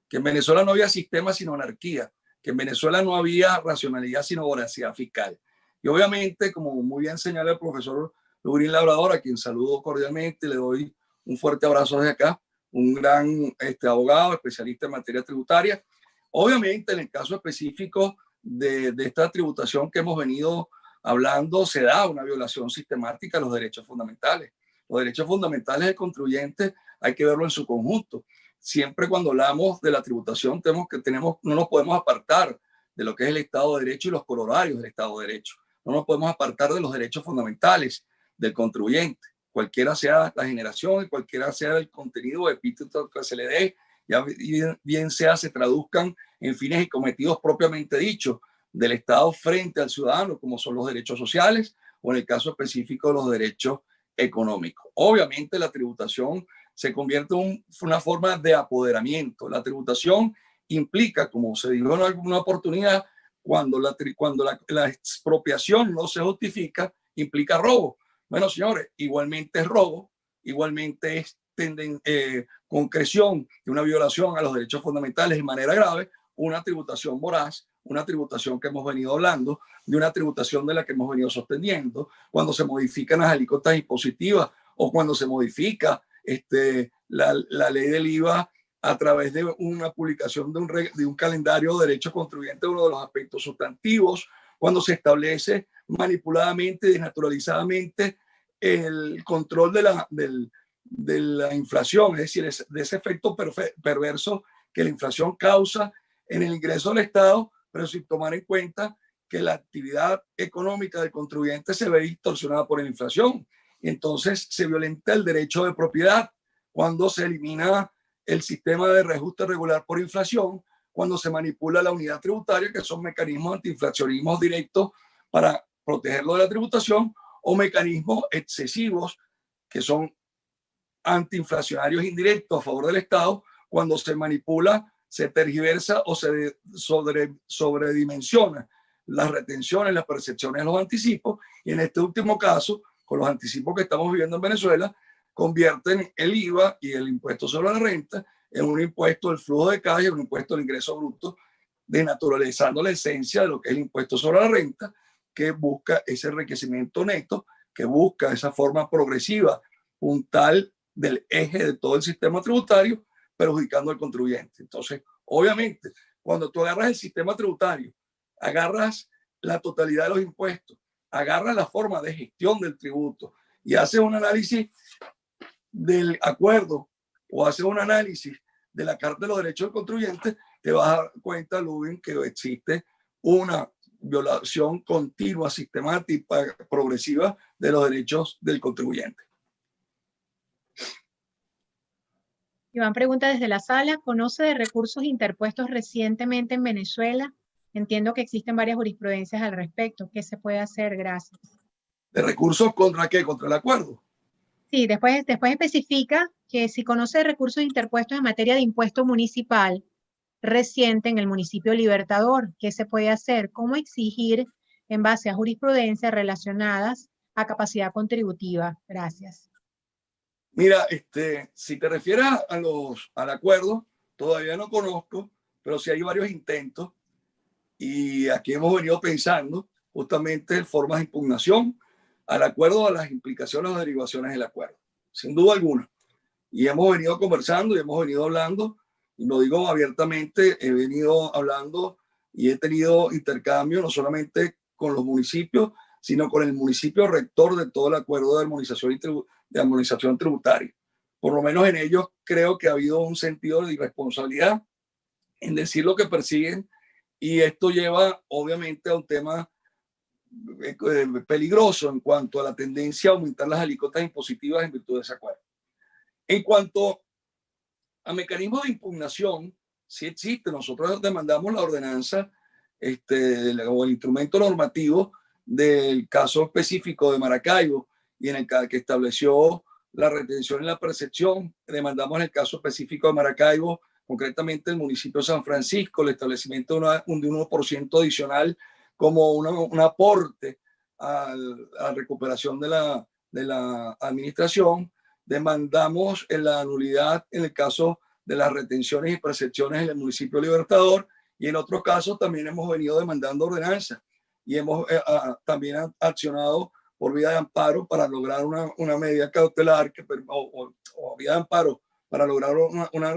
que en Venezuela no había sistema sino anarquía, que en Venezuela no había racionalidad sino voracidad fiscal. Y obviamente, como muy bien señala el profesor Lubín Labrador, a quien saludo cordialmente, le doy un fuerte abrazo desde acá, un gran abogado, especialista en materia tributaria. Obviamente, en el caso específico de esta tributación que hemos venido hablando, se da una violación sistemática a los derechos fundamentales. Los derechos fundamentales del contribuyente hay que verlo en su conjunto. Siempre cuando hablamos de la tributación no nos podemos apartar de lo que es el Estado de Derecho y los corolarios del Estado de Derecho. No nos podemos apartar de los derechos fundamentales del contribuyente, cualquiera sea la generación y cualquiera sea el contenido o epíteto que se le dé, ya bien sea se traduzcan en fines y cometidos propiamente dichos del Estado frente al ciudadano, como son los derechos sociales o en el caso específico los derechos económicos. Obviamente la tributación se convierte en una forma de apoderamiento. La tributación implica, como se dijo en alguna oportunidad, cuando la expropiación no se justifica, implica robo. Bueno, señores, igualmente es robo, igualmente es concreción de una violación a los derechos fundamentales de manera grave, una tributación voraz, una tributación que hemos venido hablando, de una tributación de la que hemos venido sosteniendo, cuando se modifican las alícuotas impositivas o cuando se modifica la ley del IVA a través de una publicación de un calendario de derecho contribuyente, uno de los aspectos sustantivos, cuando se establece manipuladamente, desnaturalizadamente el control de la inflación, es decir, de ese efecto perverso que la inflación causa en el ingreso del Estado, pero sin tomar en cuenta que la actividad económica del contribuyente se ve distorsionada por la inflación. Y entonces se violenta el derecho de propiedad cuando se elimina el sistema de reajuste regular por inflación, cuando se manipula la unidad tributaria, que son mecanismos antiinflacionismos directos para protegerlo de la tributación, o mecanismos excesivos que son antiinflacionarios indirectos a favor del Estado, cuando se manipula, se tergiversa o se sobredimensiona las retenciones, las percepciones, los anticipos, y en este último caso, con los anticipos que estamos viviendo en Venezuela, convierten el IVA y el impuesto sobre la renta en un impuesto del flujo de caja, un impuesto del ingreso bruto, desnaturalizando la esencia de lo que es el impuesto sobre la renta, que busca ese enriquecimiento neto, que busca esa forma progresiva, puntal del eje de todo el sistema tributario, perjudicando al contribuyente. Entonces, obviamente, cuando tú agarras el sistema tributario, agarras la totalidad de los impuestos, agarras la forma de gestión del tributo y haces un análisis del acuerdo o haces un análisis de la Carta de los Derechos del Contribuyente, te vas a dar cuenta, Lubín, que existe una violación continua, sistemática, progresiva de los derechos del contribuyente. Iván pregunta desde la sala, ¿conoce de recursos interpuestos recientemente en Venezuela? Entiendo que existen varias jurisprudencias al respecto. ¿Qué se puede hacer? Gracias. ¿De recursos contra qué? ¿Contra el acuerdo? Sí, después especifica que si conoce de recursos interpuestos en materia de impuesto municipal, reciente en el municipio Libertador. ¿Qué se puede hacer? ¿Cómo exigir en base a jurisprudencias relacionadas a capacidad contributiva? Gracias. Mira, si te refieres al acuerdo, todavía no conozco, pero sí hay varios intentos y aquí hemos venido pensando justamente en formas de impugnación al acuerdo, a las implicaciones o derivaciones del acuerdo, sin duda alguna. Y hemos venido conversando y hemos venido hablando, y lo digo abiertamente, he venido hablando y he tenido intercambio no solamente con los municipios, sino con el municipio rector de todo el acuerdo de armonización tributaria. Por lo menos en ellos creo que ha habido un sentido de irresponsabilidad en decir lo que persiguen, y esto lleva obviamente a un tema peligroso en cuanto a la tendencia a aumentar las alícuotas impositivas en virtud de ese acuerdo. En cuanto a mecanismos de impugnación, sí existe. Nosotros demandamos la ordenanza o el instrumento normativo del caso específico de Maracaibo y en el que estableció la retención y la percepción. Demandamos en el caso específico de Maracaibo, concretamente el municipio de San Francisco, el establecimiento de un 1% adicional como un aporte a la recuperación de la administración. Demandamos en la nulidad en el caso de las retenciones y percepciones en el municipio Libertador, y en otros casos también hemos venido demandando ordenanzas y hemos también accionado por vía de amparo para lograr una medida cautelar o vía de amparo para lograr una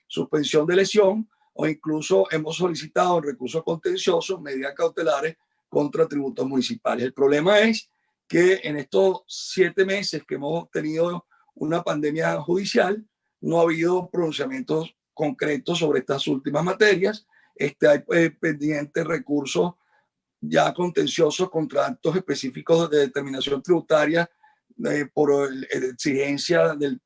suspensión de lesión, o incluso hemos solicitado en recursos contenciosos medidas cautelares contra tributos municipales. El problema es que en estos 7 meses que hemos tenido una pandemia judicial, no ha habido pronunciamientos concretos sobre estas últimas materias. Hay pendientes recursos ya contenciosos contra actos específicos de determinación tributaria por exigencia del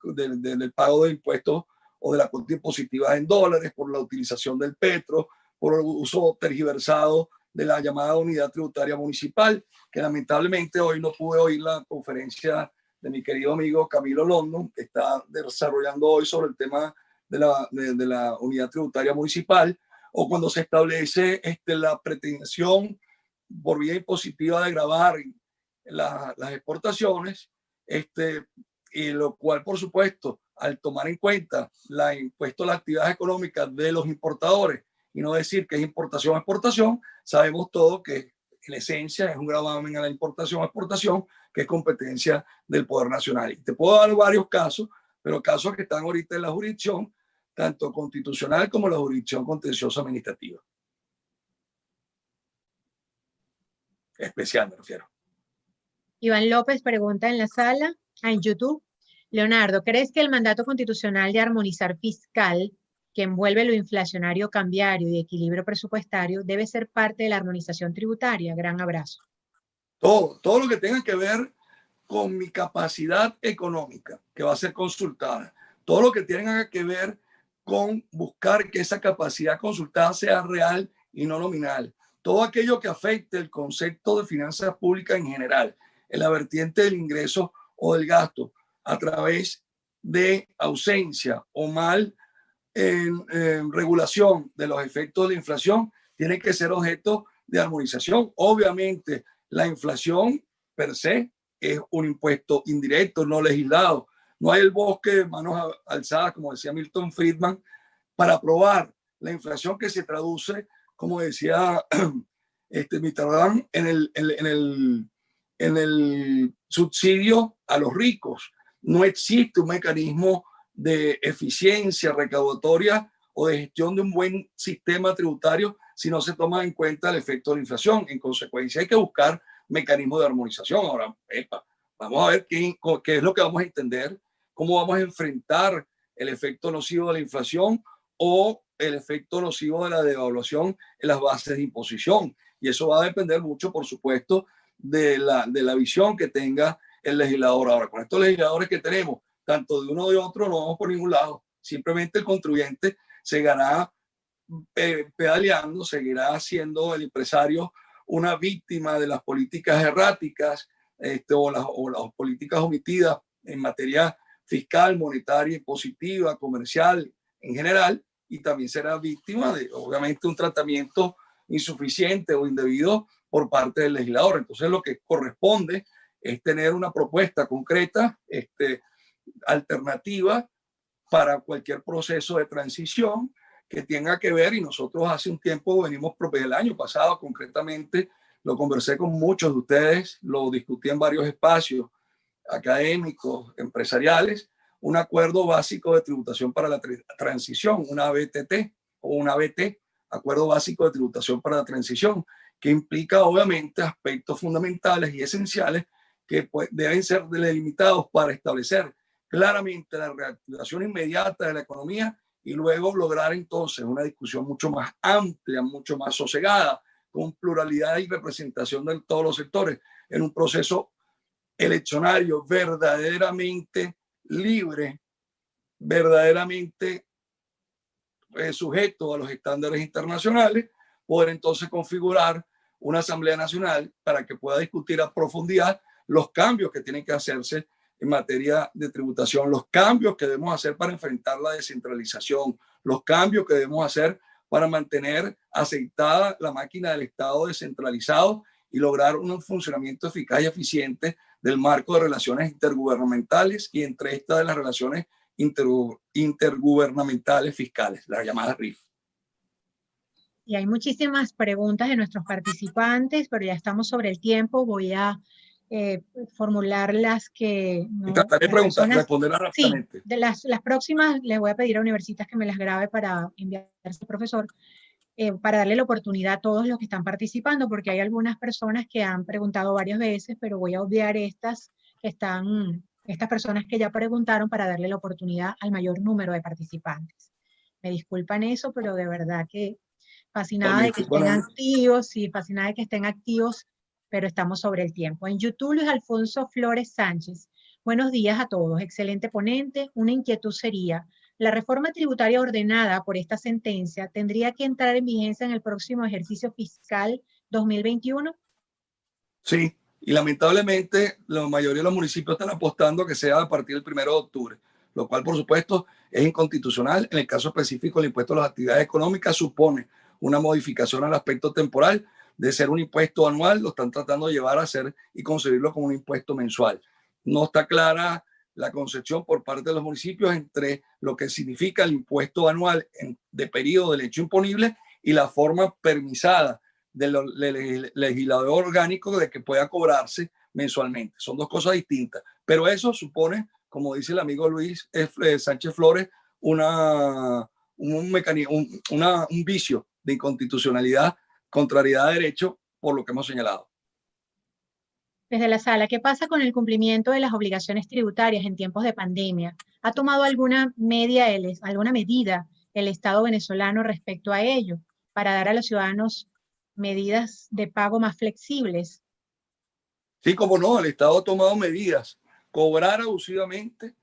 pago de impuestos o de la cuota impositiva en dólares, por la utilización del petro, por el uso tergiversado de la llamada unidad tributaria municipal, que lamentablemente hoy no pude oír la conferencia de mi querido amigo Camilo London, que está desarrollando hoy sobre el tema de la unidad tributaria municipal, o cuando se establece la pretensión por vía impositiva de gravar las exportaciones, y lo cual, por supuesto, al tomar en cuenta la impuesto a las actividades económicas de los importadores y no decir que es importación exportación, sabemos todo que en esencia es un gravamen a la importación exportación, que es competencia del Poder Nacional. Y te puedo dar varios casos, pero casos que están ahorita en la jurisdicción tanto constitucional como la jurisdicción contenciosa administrativa. Especial, me refiero. Iván López pregunta en la sala, en YouTube. Leonardo, ¿crees que el mandato constitucional de armonizar fiscal, que envuelve lo inflacionario cambiario y equilibrio presupuestario, debe ser parte de la armonización tributaria? Gran abrazo. Todo lo que tenga que ver con mi capacidad económica, que va a ser consultada. Todo lo que tenga que ver con buscar que esa capacidad consultada sea real y no nominal. Todo aquello que afecte el concepto de finanzas públicas en general, en la vertiente del ingreso o del gasto, a través de ausencia o mal en regulación de los efectos de la inflación, tiene que ser objeto de armonización. Obviamente, la inflación per se es un impuesto indirecto, no legislado. No hay el bosque de manos alzadas, como decía Milton Friedman, para probar la inflación que se traduce, como decía Mitterrand, en el subsidio a los ricos. No existe un mecanismo de eficiencia recaudatoria o de gestión de un buen sistema tributario si no se toma en cuenta el efecto de la inflación. En consecuencia, hay que buscar mecanismos de armonización. Ahora, vamos a ver qué es lo que vamos a entender, cómo vamos a enfrentar el efecto nocivo de la inflación o el efecto nocivo de la devaluación en las bases de imposición. Y eso va a depender mucho, por supuesto, de la visión que tenga el legislador. Ahora, con estos legisladores que tenemos, tanto de uno de otro, no vamos por ningún lado. Simplemente el contribuyente seguirá pedaleando, seguirá siendo el empresario una víctima de las políticas erráticas o las políticas omitidas en materia fiscal, monetaria, impositiva, comercial en general, y también será víctima de, obviamente, un tratamiento insuficiente o indebido por parte del legislador. Entonces, lo que corresponde es tener una propuesta concreta, alternativa para cualquier proceso de transición que tenga que ver, y nosotros hace un tiempo venimos, el año pasado concretamente, lo conversé con muchos de ustedes, lo discutí en varios espacios académicos, empresariales, un acuerdo básico de tributación para la transición, una ABTT o una ABT, acuerdo básico de tributación para la transición, que implica obviamente aspectos fundamentales y esenciales que deben ser delimitados para establecer claramente la reactivación inmediata de la economía y luego lograr entonces una discusión mucho más amplia, mucho más sosegada, con pluralidad y representación de todos los sectores, en un proceso eleccionario verdaderamente libre, verdaderamente sujeto a los estándares internacionales, poder entonces configurar una Asamblea Nacional para que pueda discutir a profundidad los cambios que tienen que hacerse en materia de tributación, los cambios que debemos hacer para enfrentar la descentralización, los cambios que debemos hacer para mantener aceitada la máquina del Estado descentralizado y lograr un funcionamiento eficaz y eficiente del marco de relaciones intergubernamentales y entre estas de las relaciones intergubernamentales fiscales, las llamadas RIF. Y hay muchísimas preguntas de nuestros participantes, pero ya estamos sobre el tiempo. Voy a formular las que... y trataré de responderlas rápidamente. Sí, de las próximas les voy a pedir a Universitas que me las grabe para enviarse al profesor, para darle la oportunidad a todos los que están participando, porque hay algunas personas que han preguntado varias veces, pero voy a obviar estas personas que ya preguntaron para darle la oportunidad al mayor número de participantes. Me disculpan eso, pero de verdad que fascinada de que estén activos, sí, fascinada de que estén activos, pero estamos sobre el tiempo. En YouTube, Luis Alfonso Flores Sánchez. Buenos días a todos, excelente ponente. Una inquietud sería, ¿la reforma tributaria ordenada por esta sentencia tendría que entrar en vigencia en el próximo ejercicio fiscal 2021? Sí, y lamentablemente la mayoría de los municipios están apostando a que sea a partir del 1 de octubre, lo cual por supuesto es inconstitucional. En el caso específico, el impuesto a las actividades económicas supone una modificación al aspecto temporal de ser un impuesto anual, lo están tratando de llevar a ser y concebirlo como un impuesto mensual. No está clara la concepción por parte de los municipios entre lo que significa el impuesto anual de periodo del hecho imponible y la forma permisada del legislador orgánico de que pueda cobrarse mensualmente. Son dos cosas distintas, pero eso supone, como dice el amigo Luis Sánchez Flores, un vicio de inconstitucionalidad, contrariedad de derecho, por lo que hemos señalado. Desde la sala, ¿qué pasa con el cumplimiento de las obligaciones tributarias en tiempos de pandemia? ¿Ha tomado alguna medida el Estado venezolano respecto a ello para dar a los ciudadanos medidas de pago más flexibles? Sí, como no, el Estado ha tomado medidas. Cobrar abusivamente,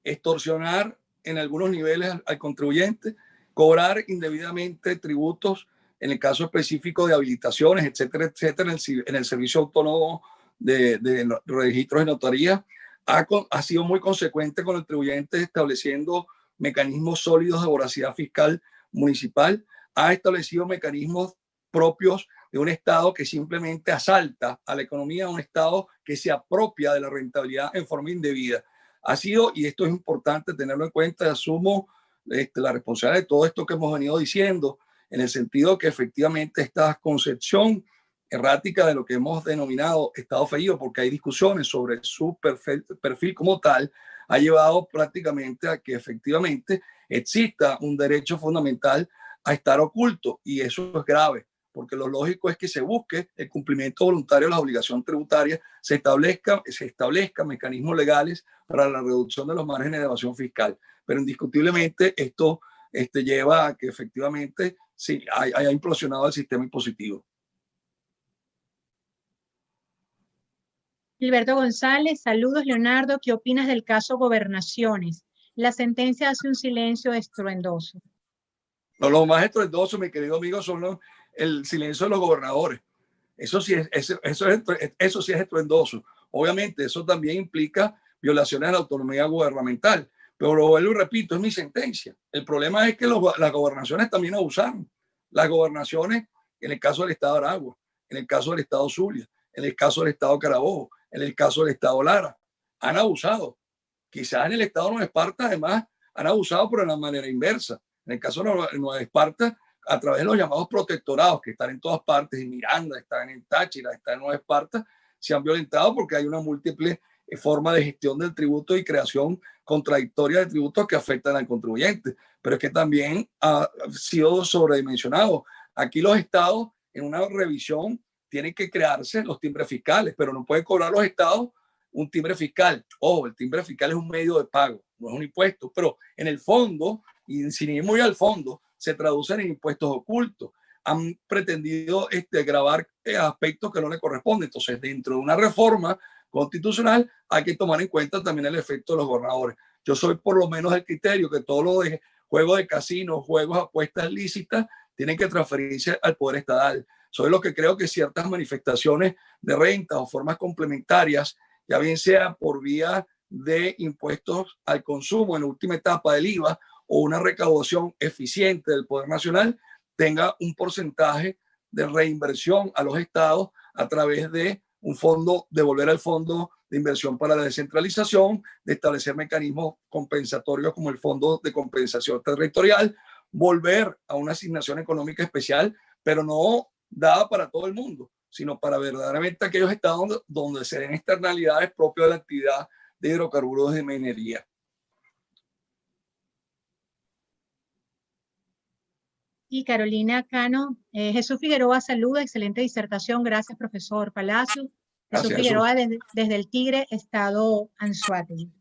extorsionar en algunos niveles al contribuyente, cobrar indebidamente tributos, en el caso específico de habilitaciones, etcétera, etcétera, en el Servicio Autónomo de Registros y Notarías, ha sido muy consecuente con el contribuyente estableciendo mecanismos sólidos de voracidad fiscal municipal, ha establecido mecanismos propios de un Estado que simplemente asalta a la economía, un Estado que se apropia de la rentabilidad en forma indebida. Ha sido, y esto es importante tenerlo en cuenta, asumo la responsabilidad de todo esto que hemos venido diciendo, en el sentido que efectivamente esta concepción errática de lo que hemos denominado Estado fallido, porque hay discusiones sobre su perfil como tal, ha llevado prácticamente a que efectivamente exista un derecho fundamental a estar oculto, y eso es grave, porque lo lógico es que se busque el cumplimiento voluntario de las obligaciones tributarias, se establezcan mecanismos legales para la reducción de los márgenes de evasión fiscal. Pero indiscutiblemente esto lleva a que efectivamente sí, haya implosionado el sistema impositivo. Gilberto González, saludos Leonardo, ¿qué opinas del caso Gobernaciones? La sentencia hace un silencio estruendoso. No, lo más estruendoso, mi querido amigo, son el silencio de los gobernadores. Eso sí es estruendoso. Obviamente, eso también implica violaciones a la autonomía gubernamental, Pero lo vuelvo y repito, es mi sentencia. El problema es que las gobernaciones también abusaron. Las gobernaciones, en el caso del estado de Aragua, en el caso del estado Zulia, en el caso del estado Carabobo, en el caso del estado Lara, han abusado. Quizás en el estado Nueva Esparta, además, han abusado, pero de la manera inversa. En el caso de Nueva Esparta, a través de los llamados protectorados, que están en todas partes, en Miranda, están en Táchira, están en Nueva Esparta, se han violentado porque hay una múltiple forma de gestión del tributo y creación contradictoria de tributos que afectan al contribuyente. Pero es que también ha sido sobredimensionado. Aquí los estados, en una revisión, tienen que crearse los timbres fiscales, pero no pueden cobrar los estados un timbre fiscal. Ojo, el timbre fiscal es un medio de pago, no es un impuesto, pero en el fondo, y sin ir muy al fondo, se traducen en impuestos ocultos. Han pretendido grabar aspectos que no le corresponden. Entonces, dentro de una reforma constitucional hay que tomar en cuenta también el efecto de los gobernadores. Yo soy por lo menos del criterio que todo lo de juegos de casinos, juegos, apuestas lícitas, tienen que transferirse al poder estatal. Soy lo que creo que ciertas manifestaciones de rentas o formas complementarias, ya bien sea por vía de impuestos al consumo en la última etapa del IVA o una recaudación eficiente del Poder Nacional, tenga un porcentaje de reinversión a los estados a través de un fondo, devolver al fondo de inversión para la descentralización, de establecer mecanismos compensatorios como el Fondo de Compensación Territorial, volver a una asignación económica especial, pero no dada para todo el mundo, sino para verdaderamente aquellos estados donde se den externalidades propias de la actividad de hidrocarburos de minería. Y Carolina Cano, Jesús Figueroa saluda, excelente disertación, gracias profesor Palacio. Jesús Figueroa desde el Tigre, estado Anzoátegui.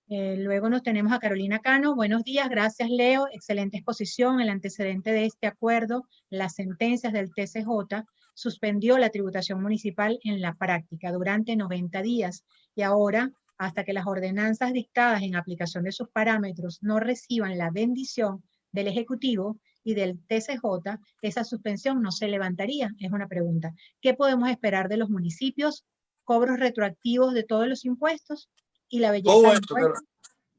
Luego nos tenemos a Carolina Cano. Buenos días, gracias Leo, excelente exposición. El antecedente de este acuerdo, las sentencias del TCJ, suspendió la tributación municipal en la práctica durante 90 días y ahora, hasta que las ordenanzas dictadas en aplicación de sus parámetros no reciban la bendición del Ejecutivo y del TCJ, esa suspensión no se levantaría. Es una pregunta. ¿Qué podemos esperar de los municipios? ¿Cobros retroactivos de todos los impuestos? Y la belleza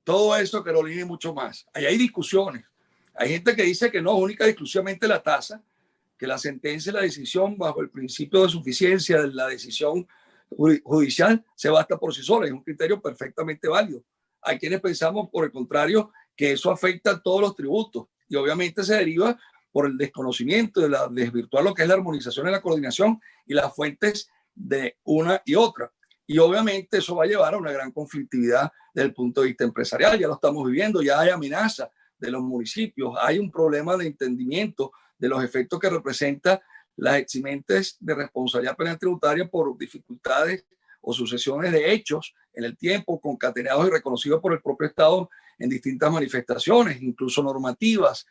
todo eso, Carolina, y mucho más. Ahí hay discusiones. Hay gente que dice que no, única y exclusivamente la tasa, que la sentencia y la decisión bajo el principio de suficiencia de la decisión judicial se basta por sí sola. Es un criterio perfectamente válido. Hay quienes pensamos, por el contrario, que eso afecta a todos los tributos y obviamente se deriva por el desconocimiento de desvirtuar lo que es la armonización y la coordinación y las fuentes de una y otra. Y obviamente eso va a llevar a una gran conflictividad desde el punto de vista empresarial. Ya lo estamos viviendo, ya hay amenaza de los municipios, hay un problema de entendimiento de los efectos que representa las eximentes de responsabilidad penal tributaria por dificultades o sucesiones de hechos en el tiempo, concatenados y reconocidos por el propio Estado en distintas manifestaciones, incluso normativas,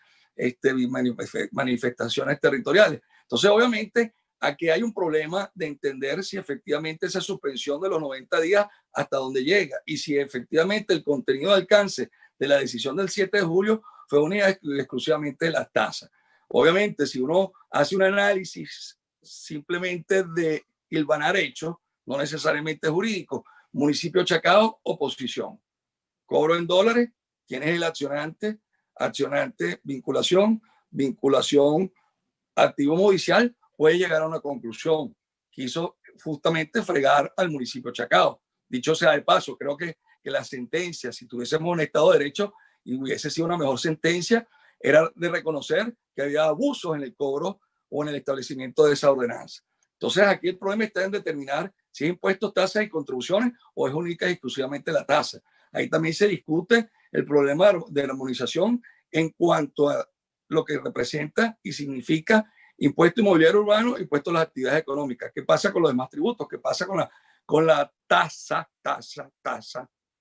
manifestaciones territoriales. Entonces, obviamente, aquí hay un problema de entender si efectivamente esa suspensión de los 90 días hasta dónde llega y si efectivamente el contenido de alcance de la decisión del 7 de julio fue unida exclusivamente de las tasas. Obviamente, si uno hace un análisis simplemente de hilvanar hechos, no necesariamente jurídico, municipio Chacao, oposición. Cobro en dólares, ¿quién es el accionante? Accionante, vinculación, activo judicial, puede llegar a una conclusión. Quiso justamente fregar al municipio Chacao. Dicho sea de paso, creo que la sentencia, si tuviésemos un Estado de Derecho y hubiese sido una mejor sentencia, era de reconocer que había abusos en el cobro o en el establecimiento de esa ordenanza. Entonces, aquí el problema está en determinar si es impuestos, tasas y contribuciones o es única y exclusivamente la tasa. Ahí también se discute el problema de la armonización en cuanto a lo que representa y significa impuesto inmobiliario urbano, impuesto a las actividades económicas. ¿Qué pasa con los demás tributos? ¿Qué pasa con la tasa?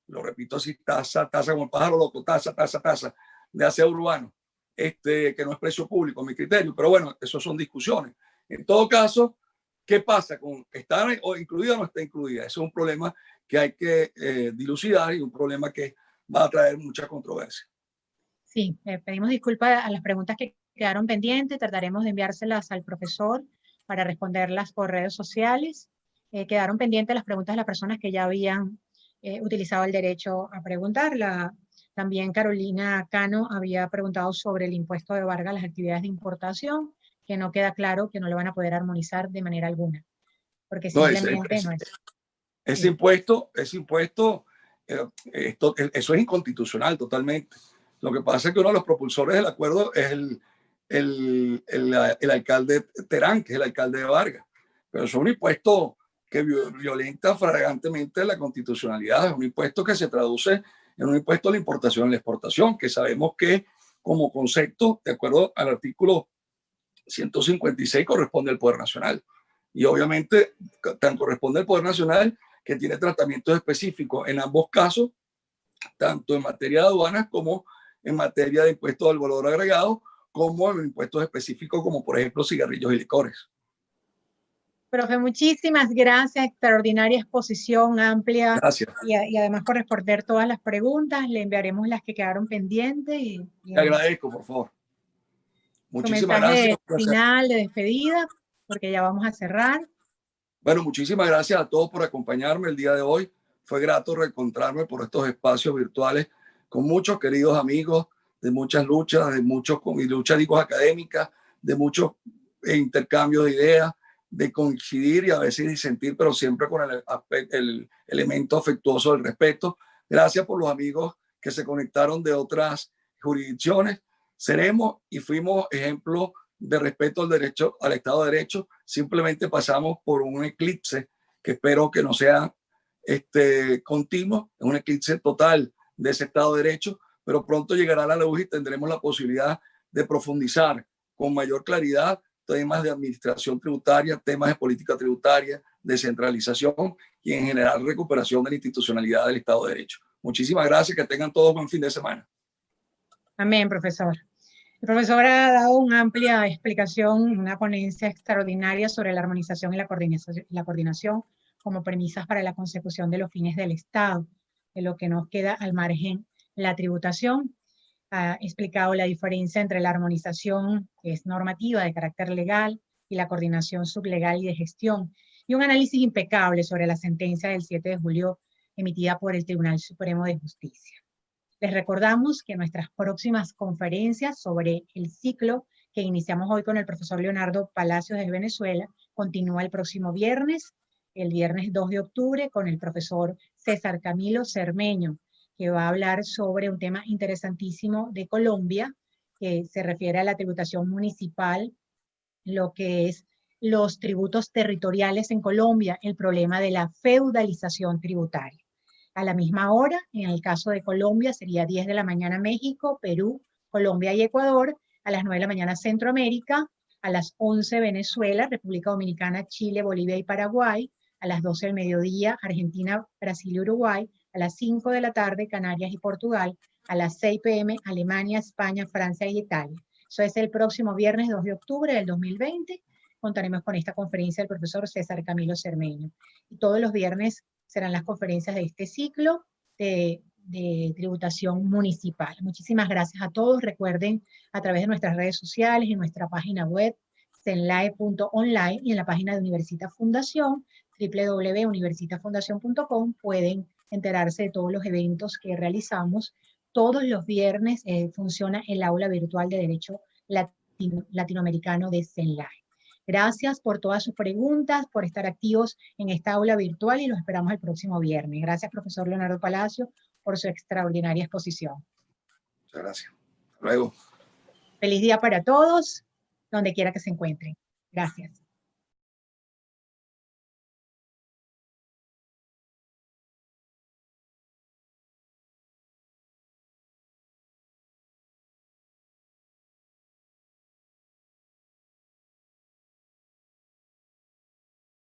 Lo repito así, tasa, como el pájaro loco, tasa, de aseo urbano, que no es precio público, mi criterio. Pero bueno, eso son discusiones. En todo caso, ¿qué pasa con está o incluida o no está incluida? Eso es un problema que hay que dilucidar y un problema que va a traer mucha controversia. Sí, pedimos disculpas a las preguntas que quedaron pendientes, trataremos de enviárselas al profesor para responderlas por redes sociales. Quedaron pendientes las preguntas de las personas que ya habían utilizado el derecho a preguntar. También Carolina Cano había preguntado sobre el impuesto de Vargas a las actividades de importación, que no queda claro que no lo van a poder armonizar de manera alguna, porque No, simplemente no es. ese impuesto, eso es inconstitucional totalmente. Lo que pasa es que uno de los propulsores del acuerdo es el alcalde Terán, que es el alcalde de Vargas. Pero es un impuesto que violenta flagrantemente la constitucionalidad, es un impuesto que se traduce en un impuesto a la importación y la exportación, que sabemos que como concepto, de acuerdo al artículo 156, corresponde al Poder Nacional. Y obviamente tan corresponde al Poder Nacional, que tiene tratamientos específicos en ambos casos, tanto en materia de aduanas como en materia de impuestos al valor agregado, como en impuestos específicos como por ejemplo cigarrillos y licores. Profe, muchísimas gracias, extraordinaria exposición amplia. Gracias. Y además por responder todas las preguntas, le enviaremos las que quedaron pendientes. Te agradezco, por favor. Su Muchísimas mensaje gracias. final de despedida, porque ya vamos a cerrar. Bueno, muchísimas gracias a todos por acompañarme el día de hoy. Fue grato reencontrarme por estos espacios virtuales con muchos queridos amigos de muchas luchas, luchas digo, académicas, de muchos intercambios de ideas, de coincidir y a veces disentir, pero siempre con el elemento afectuoso del respeto. Gracias por los amigos que se conectaron de otras jurisdicciones. Seremos y fuimos ejemplo de respeto al derecho, al Estado de Derecho. Simplemente pasamos por un eclipse que espero que no sea continuo, es un eclipse total de ese Estado de Derecho, pero pronto llegará la luz y tendremos la posibilidad de profundizar con mayor claridad temas de administración tributaria, temas de política tributaria, descentralización y en general recuperación de la institucionalidad del Estado de Derecho. Muchísimas gracias, que tengan todos buen fin de semana. Amén, profesor. El profesor ha dado una amplia explicación, una ponencia extraordinaria sobre la armonización y la coordinación como premisas para la consecución de los fines del Estado, de lo que nos queda al margen la tributación. Ha explicado la diferencia entre la armonización, que es normativa de carácter legal, y la coordinación sublegal y de gestión, y un análisis impecable sobre la sentencia del 7 de julio emitida por el Tribunal Supremo de Justicia. Les recordamos que nuestras próximas conferencias sobre el ciclo que iniciamos hoy con el profesor Leonardo Palacios de Venezuela continúa el próximo viernes, el viernes 2 de octubre, con el profesor César Camilo Cermeño, que va a hablar sobre un tema interesantísimo de Colombia, que se refiere a la tributación municipal, lo que es los tributos territoriales en Colombia, el problema de la feudalización tributaria. A la misma hora, en el caso de Colombia, sería 10 de la mañana México, Perú, Colombia y Ecuador, a las 9 de la mañana Centroamérica, a las 11 Venezuela, República Dominicana, Chile, Bolivia y Paraguay, a las 12 del mediodía Argentina, Brasil y Uruguay, a las 5 de la tarde Canarias y Portugal, a las 6 p.m. Alemania, España, Francia y Italia. Eso es el próximo viernes 2 de octubre del 2020. Contaremos con esta conferencia del profesor César Camilo Cermeño. Y todos los viernes serán las conferencias de este ciclo de tributación municipal. Muchísimas gracias a todos. Recuerden, a través de nuestras redes sociales, en nuestra página web, cenlae.online, y en la página de Universitas Fundación, www.universitasfundacion.com, pueden enterarse de todos los eventos que realizamos. Todos los viernes funciona el aula virtual de Derecho Latinoamericano de CENLAE. Gracias por todas sus preguntas, por estar activos en esta aula virtual, y los esperamos el próximo viernes. Gracias, profesor Leonardo Palacio, por su extraordinaria exposición. Muchas gracias. Hasta luego. Feliz día para todos, donde quiera que se encuentren. Gracias.